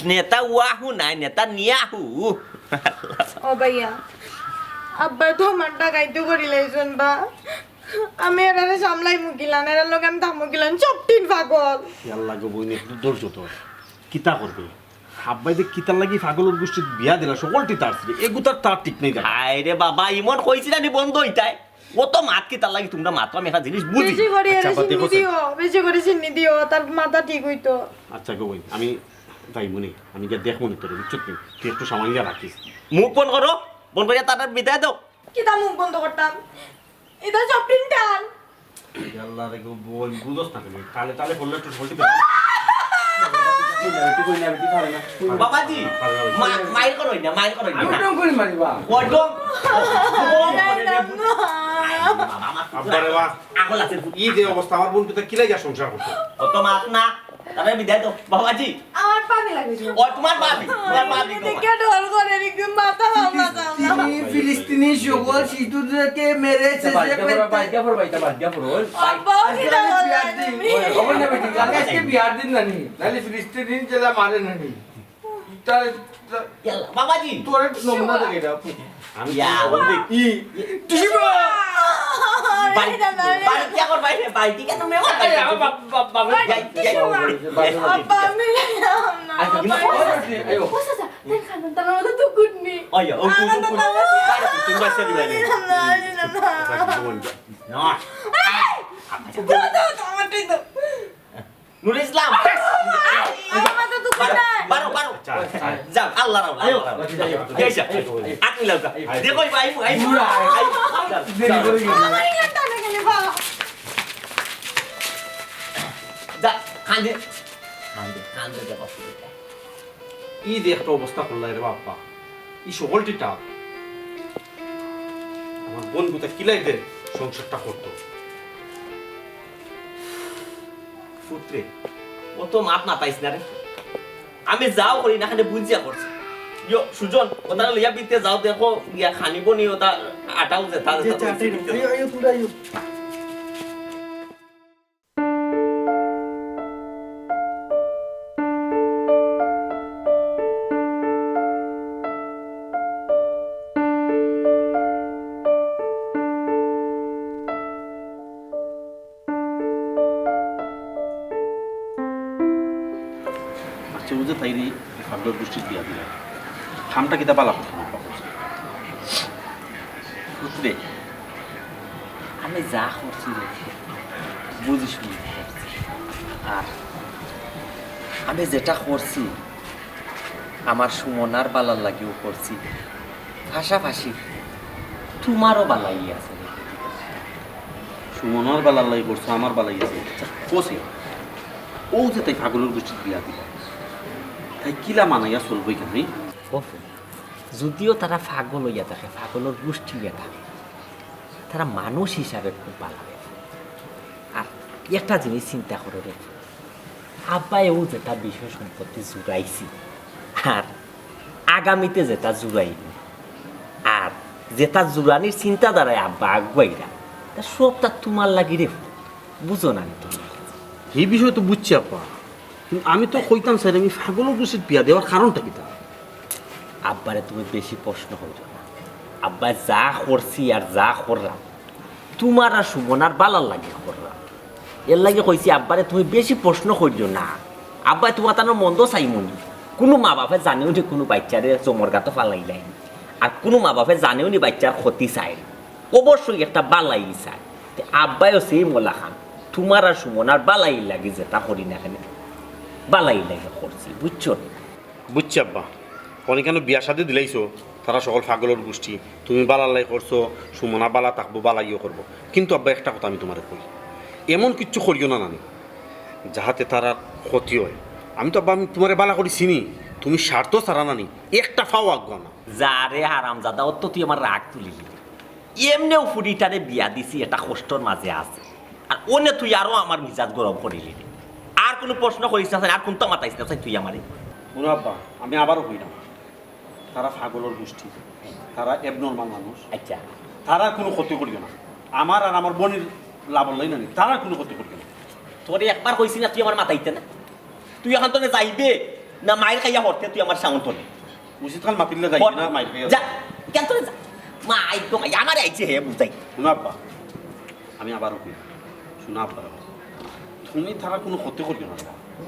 নেতা ওয়াহু নাই নেতা নিয়াহু ও ভাইয়া আব্বা তো আমার টাকাইতে করিলাইছন বা আমি এরারে সামলাই মুকিলান এরার লোক আমি থাক মুকিলান সব তিন পাগল ইয়াল্লা গো বইনে একটু ধৈর্য তো কিতা করবে হাব্বাই যে কিতার লাগি পাগলের গোষ্ঠী বিয়া দিলা সকলটি তার ছিল এগুতার তার ঠিক নেই দেখা হাই রে বাবা ইমন কইছি না নি বন্ধ হইতাই ও তো মাত কি তার লাগি তোমরা মাত্র আমি একটা জিনিস বুঝি বেশি করে আচ্ছা, এরা আব্বা, চিনি দেখো দিও বেশি করে চিনি দিও তার মাথা ঠিক হইতো আচ্ছা গো বই আমি যাই মনে আমি যা দেখ মনে তোর বুঝছো কি তুই একটু সামান্য রাখিস মুখ বন্ধ করো বন্ধ করে তার বিদায় দাও কি তা মুখ বন্ধ করতাম এটা সব তিন টান ইয়াল্লা রে গো বই বুঝছ না তুমি তালে তালে বললে একটু বলতে বাবাজি মাইল করো না মাইল করো আমি না তো করি মারিবা ওডম আব্বারে বাহ আগল আছে ই যে অবস্থা আমার বোন তো কি লাগা সংসার করতে অত মাত না তারে বিদায় দাও বাবাজি আমার পানি লাগে ও তোমার বাবি গো দেখে ডর করে রেখে মাথা হামলা ফিলিস্তিনি তিনি সকল শিশুদেরকে মেরেছে আব্বা কিতা বললা তুমি বিয়ার দিন নানি নাহলে ফিলিস্তিন জেলা মারে নানি ইয়াল্লা বাবাজি তোর নমুনা দেখে দাও ইয়া বলবে ই তুই বাড়ি কি কর বাইরে বাড়ি কেন মেমা আব্বা আমি আয়ো চাচা দেখ খান তার মধ্যে তো গুডনি ওয়া ও তুমি বাসা দিবা না নুর ইসলাম আমার তো দুঃখ নাই বারো যাও আল্লাহ রাও আয়ো যাইছা আকি লাও দেখো ভাই আই আমার ইলাটা না গেলে বাবা যা কান্দে দেখো ই যে একটা অবস্থা করলাই রে বাপ্পা ই সকলটিটা আমার বোন গুতা কিলাইতে সংসারটা করতো পুত্রে ও তো মাত না পাইছ না রে আমি যাও করি না খানে বুঝিয়া করছি ইয়ো সুজন ওটা লইয়া বিতে যাও দেখো ইয়া খানিব নি ওটা আটাও যেতা আয়ো তোরা আয়ো আচ্ছা বুঝে তাইরি ফাগলের গোষ্ঠীর বিয়া দিলা খামটা কিতা পালা কথা পুত্রে আমি যা করছি রে বুঝিস নি আর আমি যেটা করছি আমার সুমনার বালার লাগিও করছি পাশাপাশি তোমারও বালাই আছে রে। সুমনার বালার লাই করছো আমার বালাই আছে কোসে ও যে তাই ফাগলের গোষ্ঠীর বিয়া দিলা তাই কিলা মানাইয়া চলবই কেন যদিও তারা পাগল হইয়া থাকে পাগলের গোষ্ঠী হইয়া থাকে তারা মানুষ হিসাবে খুব ভালো আর একটা জিনিস চিন্তা করে রে আব্বাইও যেটা বিষয় সম্পত্তি জুড়াইছি আর আগামীতে যেটা জুড়াইব আর যেটা জুড়ানির চিন্তাধারায় আব্বা আগুয়াইরা তা সবটা তোমার লাগি রে বুঝো না তুমি এই বিষয় তো বুঝছি আপা কিন্তু আমি তো কইতাম স্যার আমি ফাগলের গোষ্ঠীর বিয়া দেওয়ার কারণটা কিতা আব্বারে তুমি বেশি প্রশ্ন করছো না আব্বা যা করছি আর যা করলাম তোমার আর সুমনার বালার লাগে করলাম এর লাগে কইছি আব্বারে তুমি বেশি প্রশ্ন করছো না আব্বাই তোমার তার মন্দ চাইমনি কোনো মা বাপে জানেও নি কোনো বাচ্চারে চমর গাতো ফালাই নাই আর কোনো মা বাপে জানেও নি বাচ্চার ক্ষতি চাই অবশ্যই একটা বালাই চায় আব্বাইও সেই মোলা খান তোমার আর সুমনার বালাই লাগে যেটা করি না কেন বালাই লাগে করছি বুঝছো বুঝছি আব্বা অনেকেন বিয়া শাদি দিলাইছো তারা সকল ফাগলের গোষ্ঠী তুমি বালালাই করছো সুমনা বালা থাকবো বালাইও করবো কিন্তু আব্বা একটা কথা আমি তোমার কই এমন কিচ্ছু করিও না নানি যাহাতে তারা ক্ষতি হয় আমি তো আব্বা আমি তোমার বালা করি চিনি তুমি স্বার্থ ছাড়া নানি একটা ফাও আঁকবো না যারে হারাম জাদা তো তুই আমার রাগ তুলি এমনিও ফুডিটারে বিয়া দিছি এটা কষ্টর মাঝে আছে আর ওনে তুই আরো আমার মিজাজ গরম করিলি আর কোনো প্রশ্ন করিস না আর কোন তো মাতাইস না তুই আমারে শুনো আব্বা আমি আবারও কই না তারা ফাগলের গোষ্ঠী তারা এবনর্মাল মানুষ আচ্ছা তারা কোনো ক্ষতি করিও না আমার আর আমার বোনের লাভ লই না তারা কোনো ক্ষতি করিও না তোরে একবার কইছি না তুই আমার মাতাইতে না তুই এখন তোনে যাইবে না মায়ের খাইয়া হরতে তুই আমার সাউন্ড তোলে উচিত কাল মাতিলে যাই না মাইর যা কেন তোরে যা মা আইতো আমার আইছে হে বুঝাই শুনো আব্বা আমি আবারও কই শুনো আব্বা তুমি তারা কোনো ক্ষতি করিও না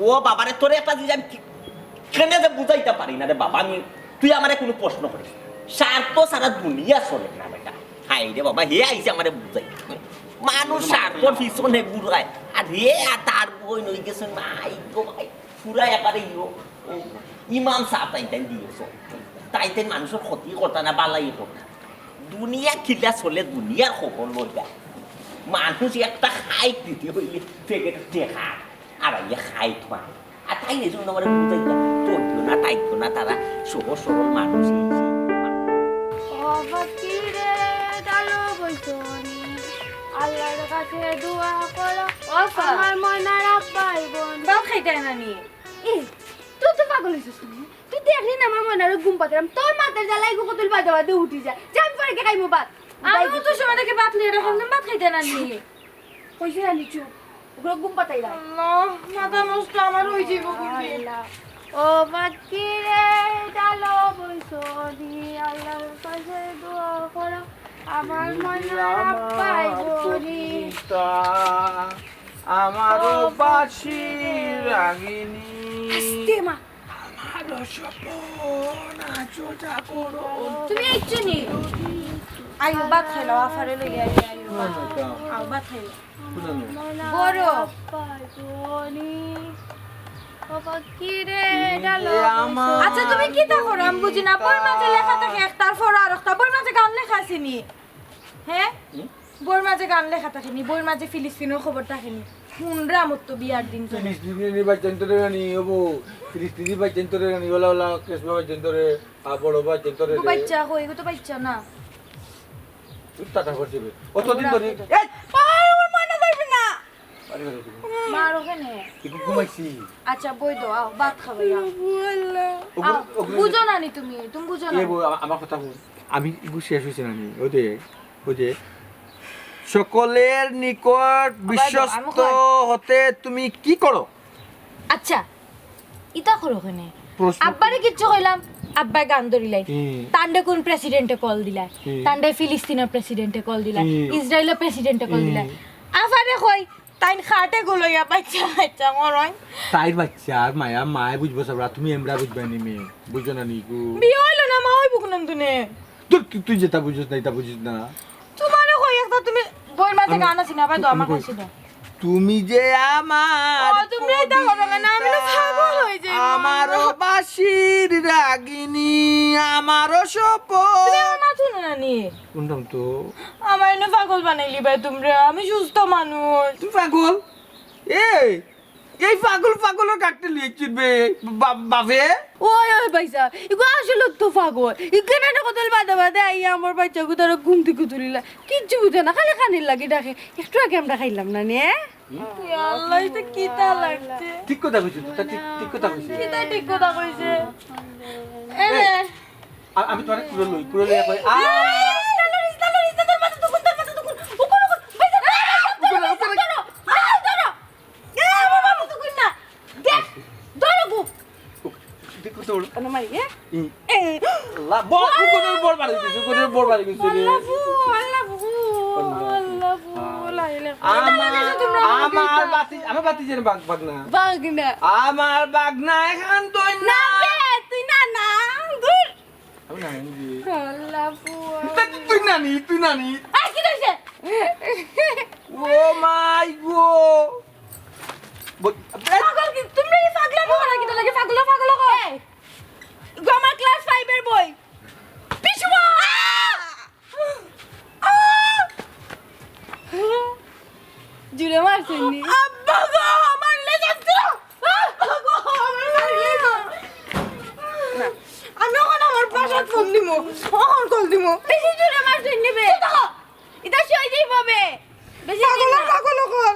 ও বাবারে তোরে একটা জিনিস আমি কেনে যে বুঝাইতে পারি না রে বাবা আমি তুই আমারে কোনো প্রশ্ন করিস স্বার্থ সারা দুনিয়া চলে না বেটা হাই রে বাবা হে আইছে আমারে বুঝাই মানুষ স্বার্থর পিছনে ঘুরায় আর হে আর তার বই নই গেছে নাই গো ভাই পুরা এবারে ইমাম সাহেব তাইতেন দিয়েছ তাইতেন মানুষের ক্ষতি করতা না বালাই করতা দুনিয়া খিলা চলে দুনিয়ার খবর লইবা মানুষ একটা খাই দিতে হইলে পেকেট দেখা আর ইয়ে খাই তোমার আর তাই এই জন্য আমার বুঝাইতা চলতো না তাইতো না তারা সহজ সরল মানুষ আল্লাহর কাছে দোয়া করো আমার ময়না রাখবাই বোন বাপ খাইতে না নি তুই তো পাগল হয়েছিস তুই দেখলি না আমার ময়নারে ঘুম পাতাম তোর মাথার জ্বালাই গোকতুল বাজে বাজে উঠি যায় করে কে খাইমু ভাত আমি তো সময় থেকে ভাত লিয়ে রাখলাম তুমি ভাত খাইতে না নি কইছে না নিচু ওগুলো ঘুম পাতাইলা আল্লাহ মাথা নষ্ট আমার হয়ে যাইব বুঝি ও বাকিরে ডালো বইসনি আল্লাহর কাছে দোয়া করো আমার মনে আব্বাই বলি আমারও বাসি রাগিনী আস্তে মা আমারও স্বপন আচোটা করো তুমি ইচ্ছে নি আইও ভাত খাইলো আফারে লই আইও আও ভাত খাইলো বড় ও বাকিরে ডালো আচ্ছা তুমি কি তা করো আমি বুঝি না বই মাঝে লেখা থাকে একটার পর আর একটা বই মাঝে গান লেখা আছে নি হ্যাঁ বই মাঝে গান লেখা থাকে নি বই মাঝে ফিলিস্তিনের খবর থাকে নি শুনরা আমার তো বিয়ার দিন চলে ফিলিস্তিনি বাচ্চান্তরে রানি হবো ফিলিস্তিনি বাচ্চান্তরে রানি ওলা ওলা কেসমা বাচ্চান্তরে বড় বাচ্চান্তরে গো বাচ্চা কই গো তো বাচ্চা না টাটা করছে অতদিন ধরে আই ওর মনে করবি না মার ওখানে একটু ঘুমাইছি আচ্ছা বই দাও আও ভাত খাবে বুঝো না নি তুমি বুঝো না আমার কথা বল আমি ইগু শেষ হয়েছে না ওই যে সকলের নিকট বিশ্বস্ত হতে তুমি কি করো আচ্ছা ইতা করো ওখানে প্রশ্ন আব্বারে কিচ্ছু কইলাম আব্বা গান ধরিলাই হুম। তান্ডে কোন প্রেসিডেন্টে কল দিলাই তান্ডে ফিলিস্তিনের প্রেসিডেন্টে কল দিলাই ইসরায়েলের প্রেসিডেন্টে কল দিলাই আফারে কই তাইন খাটে গলইয়া বাচ্চা মরই তাইর বাচ্চা আর মায়া মায় বুঝবো সবরা তুমি এমরা বুঝবা নি মেয়ে বুঝো না নিকু বিয়ে হইলো না মা হইব কোন তুনে তুই যেটা বুঝিস না এটা বুঝিস না তোমারে কই একটা তুমি বইয়ের মাঝে গান আছে না ভাই দো আমার কাছে দাও তুমি যে আমার ও তুমি এটা করো না আমি না পাগল হই যাই আমারও বাসির রাগিনী আমারও স্বপন তুমি আমার মাথা না নি কোনটাম তো আমার না পাগল বানাইলি ভাই তোমরা আমি সুস্থ মানুষ তুই পাগল এই পাগলের কাটতে লিয়েছিস বে বাপে ওই পয়সা ইগো আসলে তো পাগল ইগনে না কতল বাদা বাদা আই আমার বাচ্চা গো তার ঘুম থেকে তুলিলা কিচ্ছু বুঝে না খালি কানির লাগি ডাকে একটু আগে আমরা খাইলাম না নে আল্লাহ এটা কি তা লাগছে ঠিক কথা কইছিস তুই ঠিক কথা কইছিস কি তা ঠিক কথা কইছে এনে আমি তোরে কুড়ে লই কই আমার বাগনা এখান তুই না তুই না না দূর তুই নানি আই কি কইছে ও মাই গো পাগল কি তুমি পাগলা বড় কি তো লাগে পাগল কো আমার ক্লাস 5 এর বই পিছুয়া জুড়ে মারছেন আব্বা গো মারলে যাচ্ছে আব্বা গো আমার মারলে না আমি এখন আমার পাশাত ফোন দিমু এখন কল দিমু বেশি জুড়ে মারছেন নিবে এটা সই যাই পাবে বেশি পাগল কল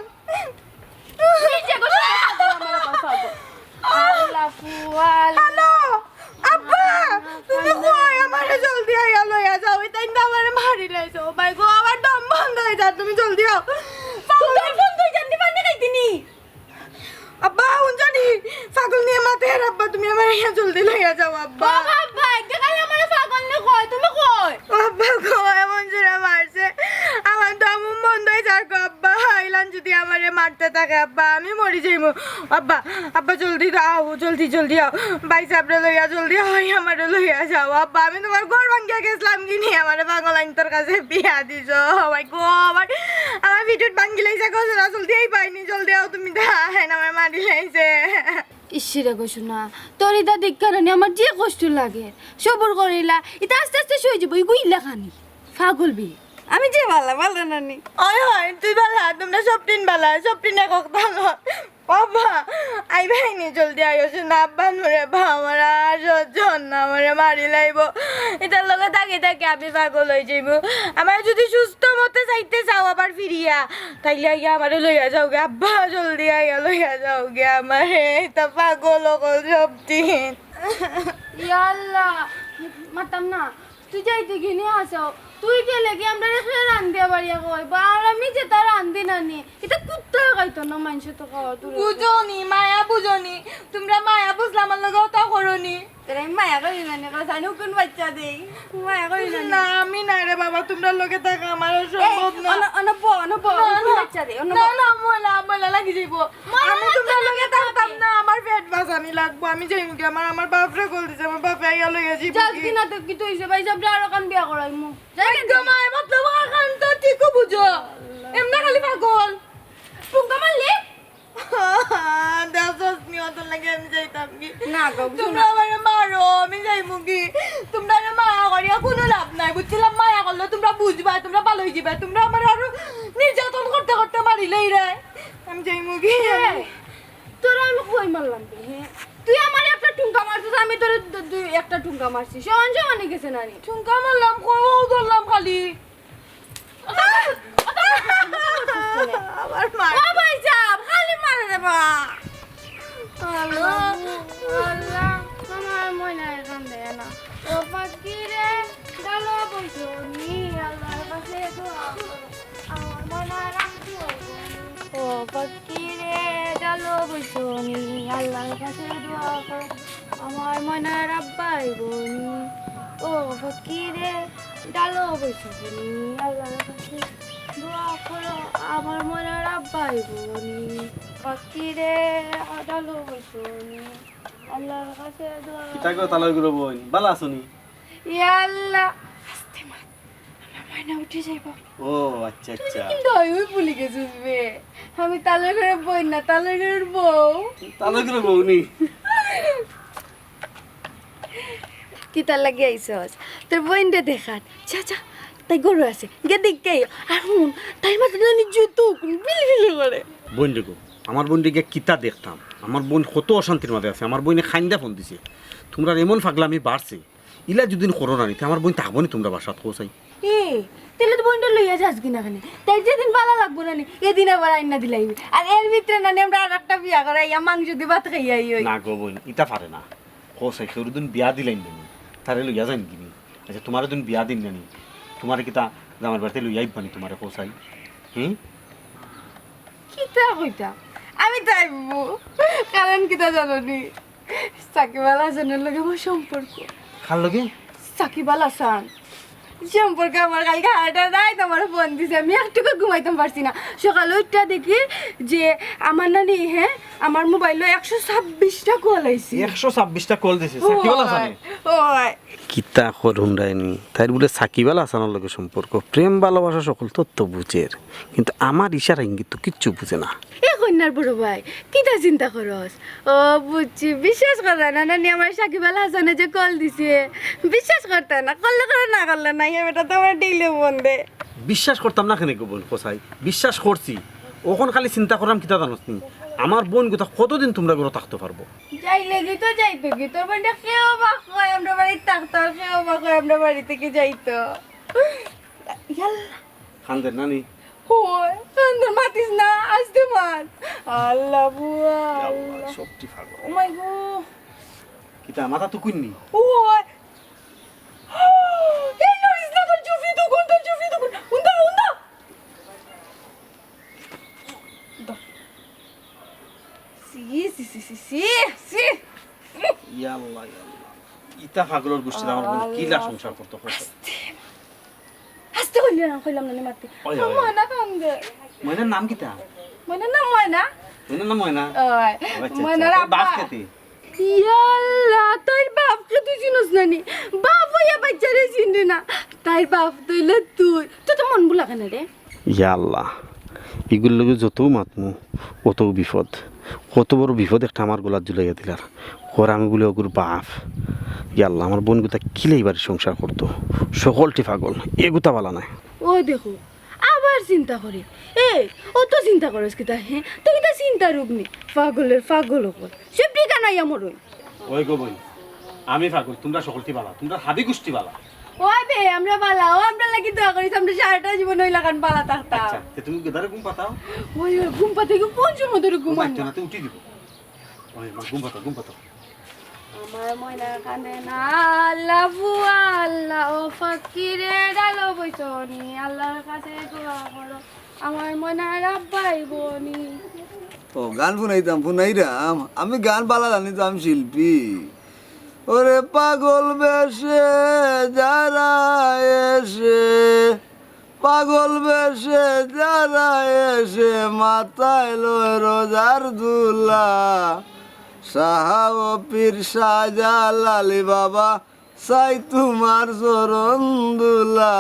নিচে গো আল্লাহ ফুয়াল হ্যালো আব্বা তুমি কই আমারে জলদি আইয়া লইয়া যাও তাই না আমারে মারি লাইছো ভাই গো আমার দম বন্ধ হয়ে যা তুমি জলদি আও ফোন তুই জানি পানি খাইতিনি আব্বা হুন জানি পাগল নিয়ে মাতে আব্বা তুমি আমারে ইয়া জলদি লইয়া যাও আব্বা আব্বা দেখাই আমারে পাগল নে কই তুমি কই আব্বা গো এমন জোরে মারছে আমার দম বন্ধ হয়ে যাক আব্বা আইলান যদি আমারে মারতে থাকে আব্বা আমি মরি যাইমু আব্বা আব্বা জলদি দাও জলদি আও ভাই সাবরে লইয়া জলদি হয় আমারে লইয়া যাও আব্বা আমি তোমার ঘর ভাঙ্গিয়া গেছলাম কি নি আমারে পাগল আইন তোর কাছে বিয়া দিছো ভাই গো আমার ভিডিও ভাঙ্গি লাইছে গো জলদি আই পাইনি জলদি আও তুমি দেখাই আমার মারি লাইছে ইসিরে কইছো না তোর ইটা দেখ কারণে আমার যে কষ্ট লাগে সবর করিলা এটা আস্তে আস্তে সই যাব ইগুইলা খানি পাগল বি আমি যে ভালো নানি হয় তুই বালা তোমরা সবটিন বালা সবটিন এক ভালো বাবা আই ভাইনি জলদি আইছো না আব্বা নুরে বা আমার আর সহ্য না আমারে মারি লাইব এটার লগে থাকি আমি পাগল হয়ে যাইব আমার যদি সুস্থ মতে যাইতে চাও আবার ফিরিয়া তাইলে আইয়া আমারে লইয়া যাও গে আব্বা জলদি আইয়া লইয়া যাও গে আমারে এটা পাগল সবটিন ইয়াল্লা মাতাম না তুই যাইতে কিনে আসাও তুই গেলে কি আমরা রেখে রান্ধে বাড়িয়া কই বা আর আমি যে তার রান্ধি না নি এটা কুত্তা খাইতো না মানুষ তো খাওয়া তুই বুঝনি মায়া বুঝনি তোমরা মায়া বুঝলে আমার লগে তা করনি তোর আমি মায়া করি না নি কথা জানি কোন বাচ্চা দেই মায়া করি না না আমি না রে বাবা তোমরা লগে থাকা আমার সম্ভব না অনব বাচ্চা দে না না মোলা লাগি যাইব আমি তোমরা লগে থাকতাম না আমার পেট বাঁচানি লাগবো আমি যাইমু কি আমার বাপরে কল দিছে আমার বাপে আইয়া লইয়া যাইব জলদি না তো কি তুই সে ভাই সব আর কান বিয়া করাইমু একদম আই মতলব খান তো ঠিকও বুঝো এমনা খালি পাগল টুঙ্কা মারলি দাসস নিয়ত লাগে আমি যাইতাম কি না গো তোমরা আমার মারো আমি যাইমু কি তোমরা না মায়া করিয়া কোনো লাভ নাই বুঝছিলাম মায়া করলে তোমরা বুঝবা তোমরা ভালো হয়ে যাবে তোমরা আমার আরো নির্যাতন করতে করতে মারিলেই রে আমি যাইমু কি তোরা আমি কই মারলাম রে হ্যাঁ তুই আমার একটা টুঙ্কা মারছিস আমি তোর দুই একটা টুঙ্কা মারছি সমান সমান গেছে না রে ঠুঙ্কা মারলাম কও ধরলাম খালি আবার মার ও ভাই সাহেব খালি মারে রে বা আল্লাহ আল্লাহ আমার মনে এখন দেয় না ও ফাকিরে ডালো বসনি আল্লাহর কাছে দোয়া করো আমার মনে রাখতে ও ফাকিরে ডালো বসনি আল্লাহর কাছে দোয়া করো আমার মনে রাব্বাই বনি ও ফাকিরে ডালো বসনি আল্লাহর কাছে দোয়া করো আমার মনে রাব্বাই বনি ফাকিরে ডালো বসনি আল্লাহর কাছে দোয়া কিতা তালা গুলো বইন বালা আসনি ইয়াল্লাহ আস্তে মাত আমার ময়না উঠে যাইব ও আচ্ছা আচ্ছা দই ওই ভুলে গেছিস বে আমি তালের ঘরে বই না তালের ঘরের বউ তালা গুলো বউনি কি তার লাগে আইসস তোর বইনটা দেখাত যা যা তাই গরু আছে গে দেখে আর হুন তাই মাথা জানি জুতো বিলি বিলি করে বোন দেখো আমার বোনটিকে কিতা দেখতাম আমার বোন কত অশান্তির মাঝে আছে আমার বোনে খাইন্দা ফোন দিছে তোমরা এমন ফাগলামি বাড়ছে ইলা যদিন করোনা নিতে আমার বোন থাকবো নি তোমরা বাসাত কোসাই এ তাহলে তো বইনটা লইয়া যাস কিনা খানে তাই যেদিন ভালো লাগবো না নি এদিন আবার আইনা দিলাইবি আর এর ভিতরে না আমরা আর একটা বিয়া করাইয়া মাংস দিয়ে ভাত খাইয়াই ওই না গো বোন ইটা পারে না কোসাই তোর দিন বিয়া দিলাইন নি তারে লইয়া যাইন কিনি আচ্ছা তোমার দিন বিয়া দিন নানি তোমার কিতা আমার বাড়িতে লইয়া আইবানি তোমারে কোসাই হুম কিতা কইতা আমি তাইবো কারণ কিতা জানো নি সাকিব আল হাসানের লগে আমার সম্পর্ক খাল লগে সাকিব আল হাসান সম্পর্কে আমার কালকে হার্ট নাই তোমার ফোন দিছে আমি একটুকু ঘুমাইতে পারছি না সকালে উঠটা দেখি যে আমার নানি হ্যাঁ আমার মোবাইলে 126টা কল আইছে 126টা কল দিছে সাকিব আল হাসানে ওই কিতা করুন রায়নি তাই বলে সাকিব আল হাসানের লগে সম্পর্ক প্রেম ভালোবাসা সকল তত্ত্ব বুঝের কিন্তু আমার ইশারা ইঙ্গিত তো কিচ্ছু বুঝে না এ কন্যার বড় ভাই কিটা চিন্তা করস ও বুঝছি বিশ্বাস করে না নানি আমার সাকিব আল হাসানে যে কল দিছে বিশ্বাস করতে না করলে করে না করলে না এটা তো আমার ডেইলি বন্ধে বিশ্বাস করতাম না কেন বোন কোসাই বিশ্বাস করছি ওখন খালি চিন্তা করলাম কিতা জানোস নি আমার বোন কোথা কতদিন তোমরা ঘরে থাকতে পারবো যাইলে কি তো যাইতো কি তোর বাড়িতে কেউ বা কয় আমরা বাড়িতে থাকতো আর কেউ বা কয় আমরা বাড়ি থেকে যাইতো ইয়াল্লা খানদের নানি ওই সুন্দর মাতিস না আসতে মার আল্লাহ বুয়া আল্লাহ সবটি ফাগল ও মাই গো কিতা মাথা তো কুইনি ওই এই নরিস না তোর জুফি তো কোন উন্দা সি ইয়াল্লাহ ইতা ফাগলের গোষ্ঠী আমার বোন কিলা সংসার করতে কষ্ট আস্তে কইলাম না মারতে ওই, ওই। ময়না কান্দে ময়নার নাম কিতা ময়না না ময়না ময়নার নাম ময়না ওই আচ্ছা ময়নার আচ্ছা আব্বা বাস খেতে ইয়াল্লা তাই বাপকে তুই চিনস না নি বাপ হইয়া বাচ্চারে চিনলি না তাই বাপ তুইলে তুই তো মন বুলা কেন রে ইয়াল্লাহ এগুলোর লগে যত মাতমু অত বিপদ কত বড় বিপদ একটা আমার গোলার জুলাইয়া দিলার ওর আমি বলে ওগুর বাপ ইয়াল্লাহ আমার বোন গুতা কিলেই বাড়ি সংসার করতো সকলটি পাগল এগুতা বালা নাই ও দেখো আবার চিন্তা করে এই ও তো চিন্তা করস কি তা হ্যাঁ তুই কি তা চিন্তা রোগ নি পাগল ওপর সব ঠিকা নাই আমার ওই গো বোন আমি পাগল তোমরা সকলটি বালা তোমরা হাবি গোষ্ঠী বালা ওই বে আমরা বালা ও আমরা লাগি দোয়া করিস আমরা সারাটা জীবন ওই লাগান বালা থাকতাম আচ্ছা তুমি গেদারে ঘুম পাতাও ওই ঘুম পাতে কি পঞ্চম ধরে ঘুমান ঘুমাইতে না তো উঠি দিব ওই মা ঘুম পাতাও আমার ময়না কান্দে না আল্লাহ বুয়া আল্লাহ ও ফকিরে ডালো বইছনি আল্লাহর কাছে দোয়া করো আমার মনের আব্বাই বনি ও গান ফুনাইরাম আমি গান বালা জানি তো আমি শিল্পী ওরে পাগল বেশে যারা এসে পাগল বেশে যারা এসে মাথায় লয় রোজার দুলা সাহা ও পীর শাহজালালি বাবা সাই তোমার চরণ দুলা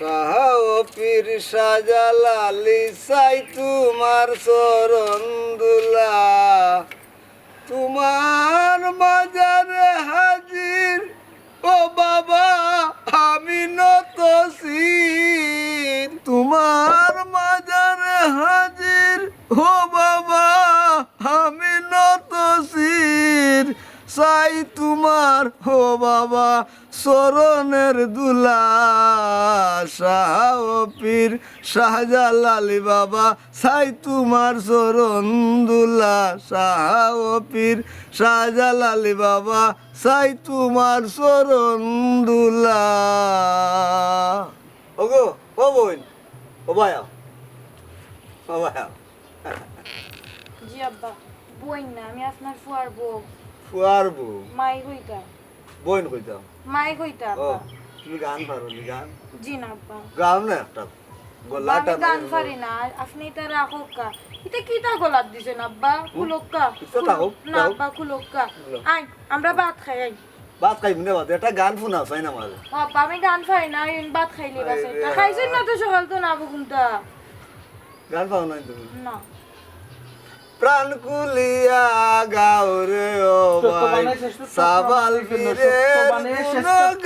সাহা ও পীর শাহজালালি সাই তোমার চরণ দুলা তোমার বাজারে হাজির ও বাবা আমি নত শির তোমার বাজারে হাজির ও বাবা আমি নত শির চাই তোমার ও বাবা চরণের দুলা শাহ ও পীর শাহজালালি বাবা চাই তোমার চরণ দুলা শাহ ও পীর শাহজালালি বাবা চাই তোমার চরণ দুলা ওগো ও বোন ও ভাইয়া ও ভাইয়া জি আব্বা বই না আমি আপনার ফুয়ার বউ ফুয়ার বউ মাই হইতা বোন কইতাম মাই হইতা ও আব্বা তুমি গান পারো নি গান জি না আব্বা গাও না একটা গলাটা আমি গান পারি না আপনি এটা রাখো কা এটা কিটা গোলাপ দিছেন আব্বা কুলক্কা এটা থাকো, না দাও। আব্বা কুলক্কা আই আমরা ভাত খাই আই বাত খাই মনে বাদ এটা গান ফুনা চাই না মারে আব্বা আমি গান পারি না ইন ভাত খাইলি বাসে আরে, খাইছেন না তো সকাল তো না বুকুনটা গান পাও না তুমি না প্রাণ কুলিয়া গাও রে ও ভাই সাবাল ফিরে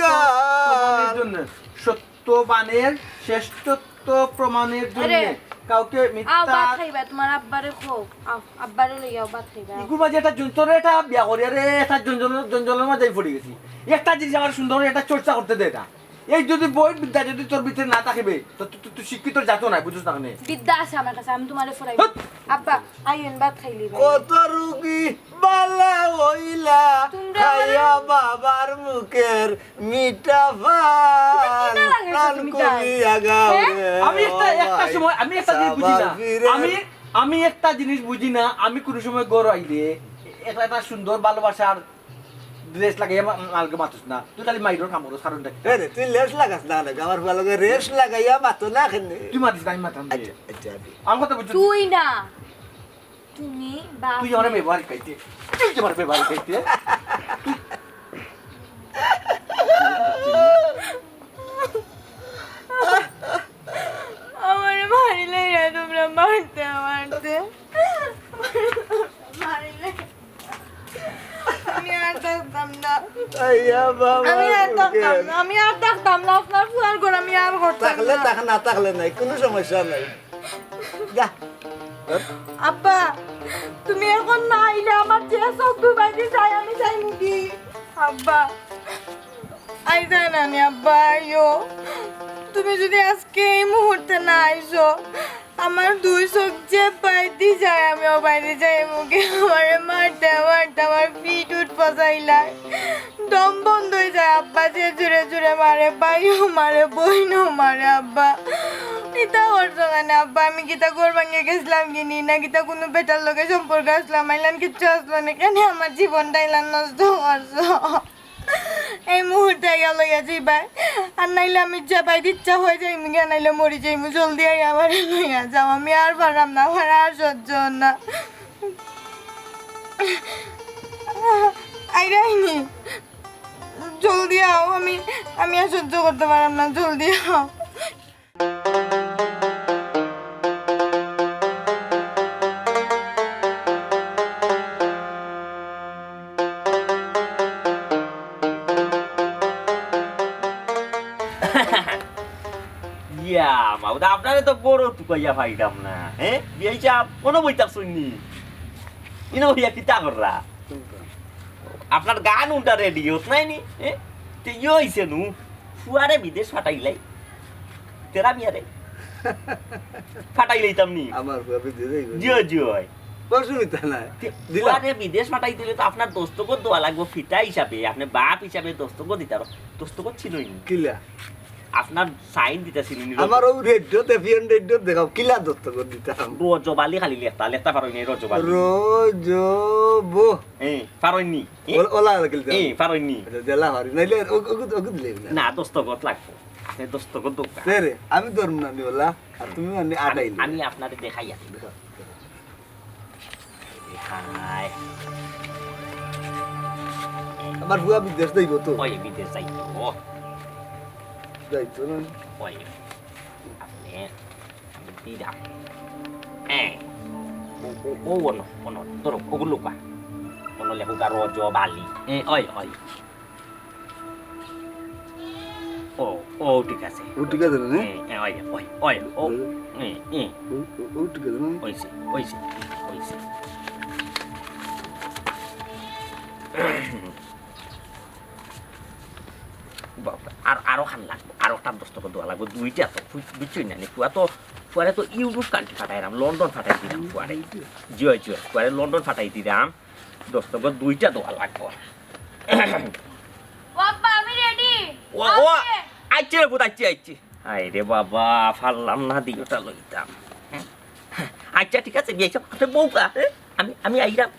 গান সত্যবানের শ্রেষ্ঠত্ব প্রমাণের জন্য আরে, কাউকে আও মিথ্যা ভাত খাইবা তোমার আব্বারে খো আও আব্বারে লইয়াও ভাত খাইবা ইগুর মাঝে একটা যন্ত্র এটা বিয়া করি আরে একটা জঞ্জলের মাঝে পড়ে গেছি একটা জিনিস আমার সুন্দর এটা চর্চা করতে দে এটা এই যদি বই বিদ্যা যদি তোর ভিতরে না থাকিবে তো তুই শিক্ষিত জাতো না বুঝছিস না কেন বিদ্যা আছে আমার কাছে আমি তোমারে ফরাইব হট! আব্বা আইন ভাত খাইলি ভাই কত রুগী বালা হইলা তোমরা খাইয়া বাবার মুখের মিঠা ভান কিটা লাগাইছো প্রাণ তুমি তাই? কুলিয়া গাও হ্যাঁ? রে আমি একটা ও সময় আমি একটা জিনিস বুঝি না সাবাল ফিরে আমি একটা জিনিস বুঝি না আমি কোনো সময় গড় আইলে একটা সুন্দর ভালোবাসার ড্রেস লাগাইয়া মালকে মাতুস না তুই খালি মাইরোর কাম করো সারণ এ রে, তুই লেস লাগাস না লাগে আমার ভালো রেস লাগাইয়া মাতো না খেনে তুই মাতিস না আমি মাতাম আচ্ছা আচ্ছা আমার কথা বুঝছিস তুই না তুমি বাপ তুই আমার ব্যবহার খাইতে তুই আমার ব্যবহার খাইতে আমার মারিলে তোমরা মারতে মারতে মারিলে আমি আর থাকতাম না আইয়া বাবা আমি আর থাকতাম না আমি আর থাকতাম না আপনার ফুয়ার ঘর আমি আর করতাম থাকলে না থাক না থাকলে নাই কোনো সমস্যা নাই যা আব্বা তুমি এখন না আইলে আমার যে সব দুবাইতে যাই আমি যাই মুখি আব্বা আই যায় না নি আব্বা আইও তুমি যদি আজকে এই মুহূর্তে না আইসো আমার দুই চোখ যে বাইরে যায় আমি ও বাইরে যাই মুখে আমার মারতে মারতে আমার পিঠ উঠ পচাইলায় দম বন্ধ হয়ে যায় আব্বা যে জুড়ে জুড়ে মারে ভাইও মারে বইনও মারে আব্বা ইতা করছো কেন আব্বা আমি গীতা গোর ভাঙিয়ে গেছিলাম কিনি না গীতা কোনো বেটার লোকে সম্পর্ক আসলাম আইলান কিচ্ছু আসলো না কেন আমার জীবনটা ইলান নষ্ট করছো এই মুহূর্তে গেল গেছি ভাই আর নাইলে আমি যা বাইর ইচ্ছা হয়ে যাই আমি নাইলে মরি যাই জলদি আই আবার লইয়া যাও আমি আর পারলাম না আমার আর সহ্য হল না আইরাইনি জলদি আও আমি আর সহ্য করতে পারলাম না জলদি আও ইয়া মাউদা আপনারে তো বড় টুকাইয়া পাইতাম না হ্যাঁ বিয়াই চাপ কোনো বইতাম শুননি ইনো হইয়া কিতা কররা আপনার গান উল্টা রেডিওত নাই নি হ্যাঁ তে ইয়ো হইছে নু ফুয়ারে বিদেশ ফাটাইলাই তেরা মিয়ারে ফাটাই লইতাম নি আমার ভাবে দিয়ে দেই জিও জিও অসুবিধা নাই দিলাম আরে বিদেশ পাঠাই দিলে তো আপনার দস্তখত দেওয়া লাগবে ফিটা হিসাবে আপনি বাপ হিসাবে দস্তখত দিতে পারো দস্তখত ছিলই নি কিলা আপনার সাইন দিতেছিলেন আমার ও রেডিও দেখিয়েন রেডিও দেখাও কিলা দস্তখত দিতাম রজবালি খালি লেখতা পারো নি রজবালি রোজবো পারোই নি ওলা কিলতা পারোই নি দেলা হরি নাইলে ওগুদ দিলে না দস্তখত লাগবে আপনি দস্তখত দোকা রে আমি ধরুম না নি ওলা আর তুমি মানে আড়াইলে আমি আপনাদের দেখাই আছি হাই আমার বুয়া বিদেশ যাইব তো ওই বিদেশ যাই ও যাইতো না ওই আপনি দিদা ও ono ধরো ওগুলো কা ono লেখা রজ বালি ওই ওই ও ঠিক আছে ও ঠিক আছে না ওই ওই ওই ও ও ঠিক আছে না ওইছে ওইছে ওইছে আর আরো খান লাগবে আরো তার দস্তখত দেওয়া লাগবে দুইটা তো বুঝছই না ফুয়া তো ফুয়ারে তো ইউরোপ কান্ট্রি ফাটাইলাম লন্ডন ফাটাই দিলাম ফুয়ারে জয় জয় ফুয়ারে লন্ডন ফাটাই দিলাম দস্তখত দুইটা দেওয়া লাগবে বাবা আমি রেডি ও আইছে রে বুধ আইছে আই রে বাবা ফাললাম না দিওটা লইতাম আচ্ছা ঠিক আছে বিয়ে আপনি বউকা আমি আমি আইরাম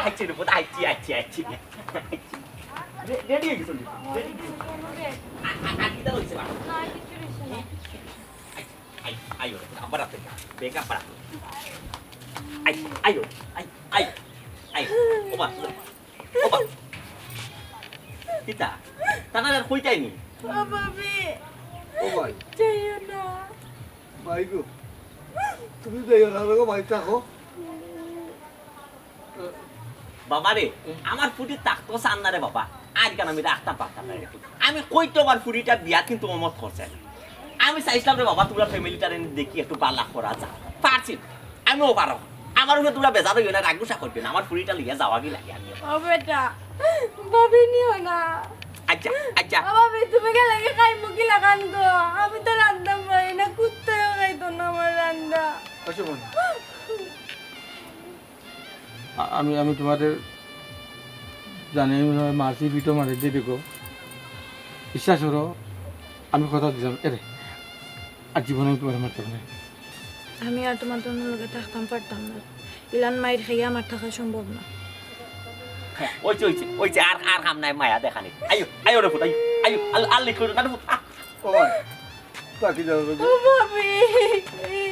আইছে রে বুধ আইছে রেডি হয়ে গেছো রেডি আকিটা লইছে না না কিছু হইছে না ayo apa dah beka apa ayo oba kita tanah dan kuy ini বাবা বে ও ভাই যাইও না ভাই গো তুমি যাইও না গো ভাই থাকো বাবা রে আমার ফুটি তাকতো সান্না রে বাবা আর কেন আমি রাখতে পারতাম না রে আমি কইতো আমার ফুটিটা বিয়া কিন্তু মমত করছে আমি চাইছিলাম রে বাবা তোমরা ফ্যামিলিটার দেখি একটু পাল্লা করা যা পারছি আমিও পারো আমার উপরে তোমরা বেজার হইও না রাগুসা করবে না আমার ফুটিটা লিয়ে যাওয়া কি লাগে আমি ও বেটা ভাবি নিও না আচ্ছা ভাবি তুমি গেলে খাই মুখি লাগান গো আমি তো রান্দাম পারি না কুত্তেও খাইতো না আমার রান্না আমি তোমাদের জানি মারছি পিঠো মারি দিয়ে দেখো বিশ্বাস করো আমি কথা দিলাম এরে আর জীবনে আমি তোমার মারতাম না আমি আর তোমার লগে থাকতাম পারতাম না ইলান মাইর খাইয়া আমার থাকা সম্ভব না ওইছে আর হাম নাই মায়া দেখানি আয়ো রে ফুট আয়ো আল্লি করে না ফুট ও ভাই বাকি যাও ও ভাবি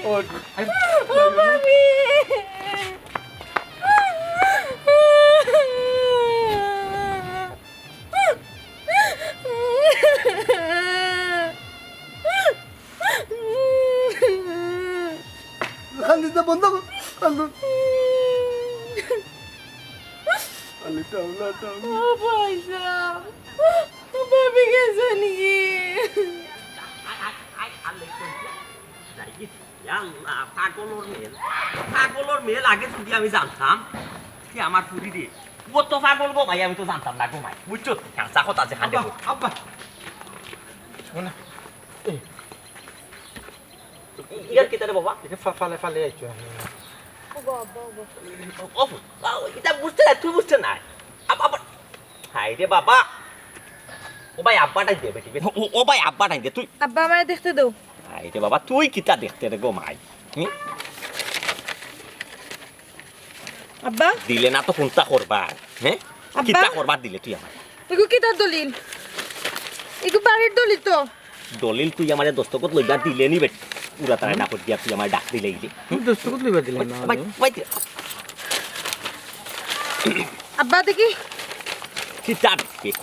ও ও ভাবি খালিটা বন্ধ কর খালু খালিটা উলাটা ও পয়সা ও ভাবি গেছে নাকি পাগলর মেল আগে যদি আমি জানতাম কি আমার ফুটি দিয়ে কত পাগল গো ভাই আমি তো জানতাম না গো ভাই বুঝছো চাকত আছে খান্ডে আব্বা ইয়ার কি তারে বাবা এটা ফালে ফালে আইছো অফ এটা বুঝতে না তুই বুঝতে না আবার হাই রে বাবা ও ভাই আব্বাটাই দে বেটি ও ভাই আব্বাটাই দে তুই আব্বা আমারে দেখতে দাও হাই রে বাবা তুই কিটা দেখতে রে গো মাই আব্বা দিলে না তো কোনটা করবা হ্যাঁ আব্বা? কিটা করবা দিলে তুই আমার এগু কি তার দলিল এগু বাড়ির দলিল তো দলিল তুই আমার দস্তখত লইবা দিলে নি বেটি পুরা তারা না করিয়া তুই আমার ডাক দিলে ইলে তুমি দস্তখত লইবা দিলেন না ভাই ভাই আব্বা দেখি কিটা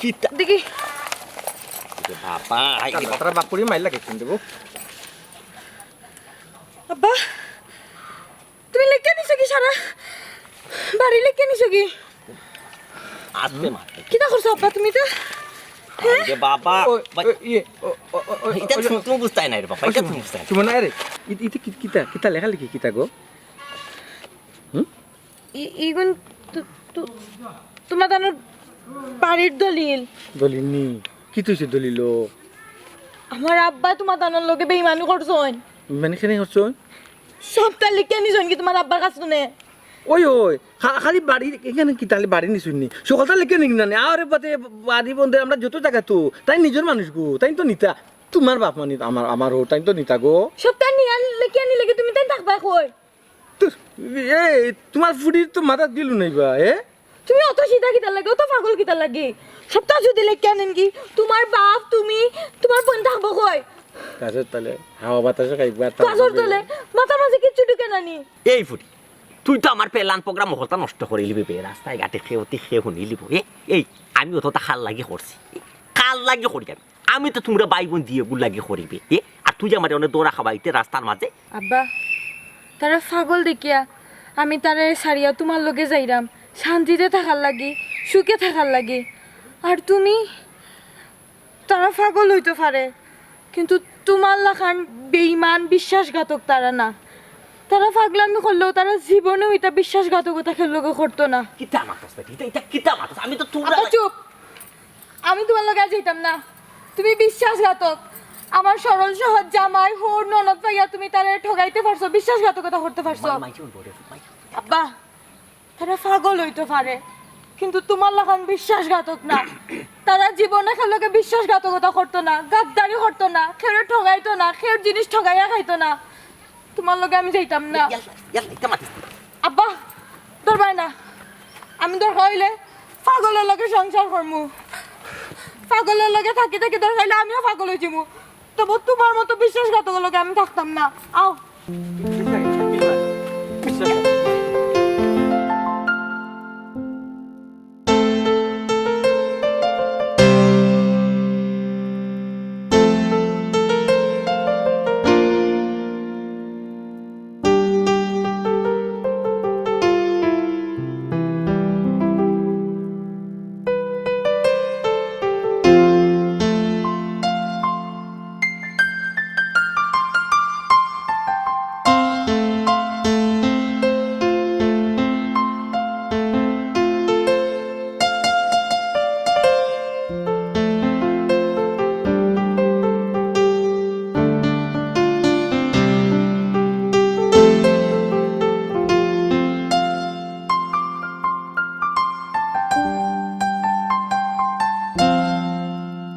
কিটা দেখি বাবা হাই রে বাবা তারা বাপুরি মাইল লাগে কিন্তু দেবো আব্বা তুমি লেখকে নিছো কি সারা বাড়ি লেখকে নিছো কি আসবে মারতে কিটা করছো আব্বা তুমি তো যে বাবা ইয়ে এটা তুমি বুঝতে না রে বাবা এটা তুমি বুঝতে না তুমি না রে ইতে কিতা কিতা লেখা লিখি কিতা গো ইগুন তোমার দানোর বাড়ির দলিল দলিল নি কি তুইছে দলিল আমার আব্বা তোমার দানোর লগে বেইমানি করছন মানে কেনে হচ্ছে সপ্তাহ লিখে নিছন কি তোমার আব্বার কাছে শুনে ওই ওই খালি বাড়ি এখানে কি তাহলে বাড়ি নিশুননি সকালটা লিখে নিক না আরে বাদে বাড়ি বন্ধে আমরা যত জায়গা তো তাই নিজের মানুষ গো তাই তো নিতা তোমার বাপ মানে আমার ও তাই তো নিতা গো সপ্তাহ নিয়ে লিখে নিলে কি তুমি তাই থাকবা কই এ তোমার ফুডির তো মাথা দিলু নাই বা তুমি অত সিধা কিতা লাগে অত পাগল কিতা লাগে সপ্তাহ যদি লিখে আনেন কি তোমার বাপ তুমি তোমার বোন থাকবো কই গাছের তলে হাওয়া বাতাসে খাইবা গাছর তলে মাথার মাঝে কিচ্ছু ঢুকে নানি এই ফুটি তুই তো আমার প্ল্যান প্রোগ্রাম হলতা নষ্ট করে লিবি বে রাস্তায় ঘাটে খেয়ে খেয়ে শুনি লিব এই আমি অতটা খাল লাগি করছি খাল লাগি করি আমি তো তোমরা ভাই বোন দিয়ে গুল লাগি করিবে আর তুই আমার অনেক দৌড়া খাবাইতে রাস্তার মাঝে আব্বা তারা পাগল দেখিয়া আমি তারে সারিয়া তোমার লগে যাইরাম শান্তিতে থাকার লাগি সুখে থাকার লাগি আর তুমি তারা পাগল হইতে পারে কিন্তু তোমার লাখান বেঈমান বিশ্বাসঘাতক তারা না তারা পাগলামি করলেও তারা জীবনে হইতা বিশ্বাসঘাতকতা লগে করতো না কিতা মাতাস এটা কিতা মাতাস আমি তো তোমরা আব্বা চুপ আমি তোমার লগে আর যাইতাম না তুমি বিশ্বাসঘাতক আমার সরল সহজ জামাই হোর ননদ পাইয়া তুমি তারে ঠগাইতে পারছো বিশ্বাসঘাতকতা করতে পারছো আব্বা তারা পাগল হইতে পারে কিন্তু তোমার লাগান বিশ্বাসঘাতক না তারা জীবনে খেলোকে বিশ্বাসঘাতকতা করতো না গাদ্দারি করতো না খেয়ে ঠগাইতো না খেয়ে জিনিস ঠগাইয়া খাইতো না তোমার লগে আমি যাইতাম না আব্বা দরবাই না আমি দরকার হইলে পাগলের লগে সংসার করমু পাগলের লগে থাকি থাকি দরকার হইলে আমিও পাগল হয়ে যাবো তবু তোমার মতো বিশ্বাসঘাতকের লগে আমি থাকতাম না আও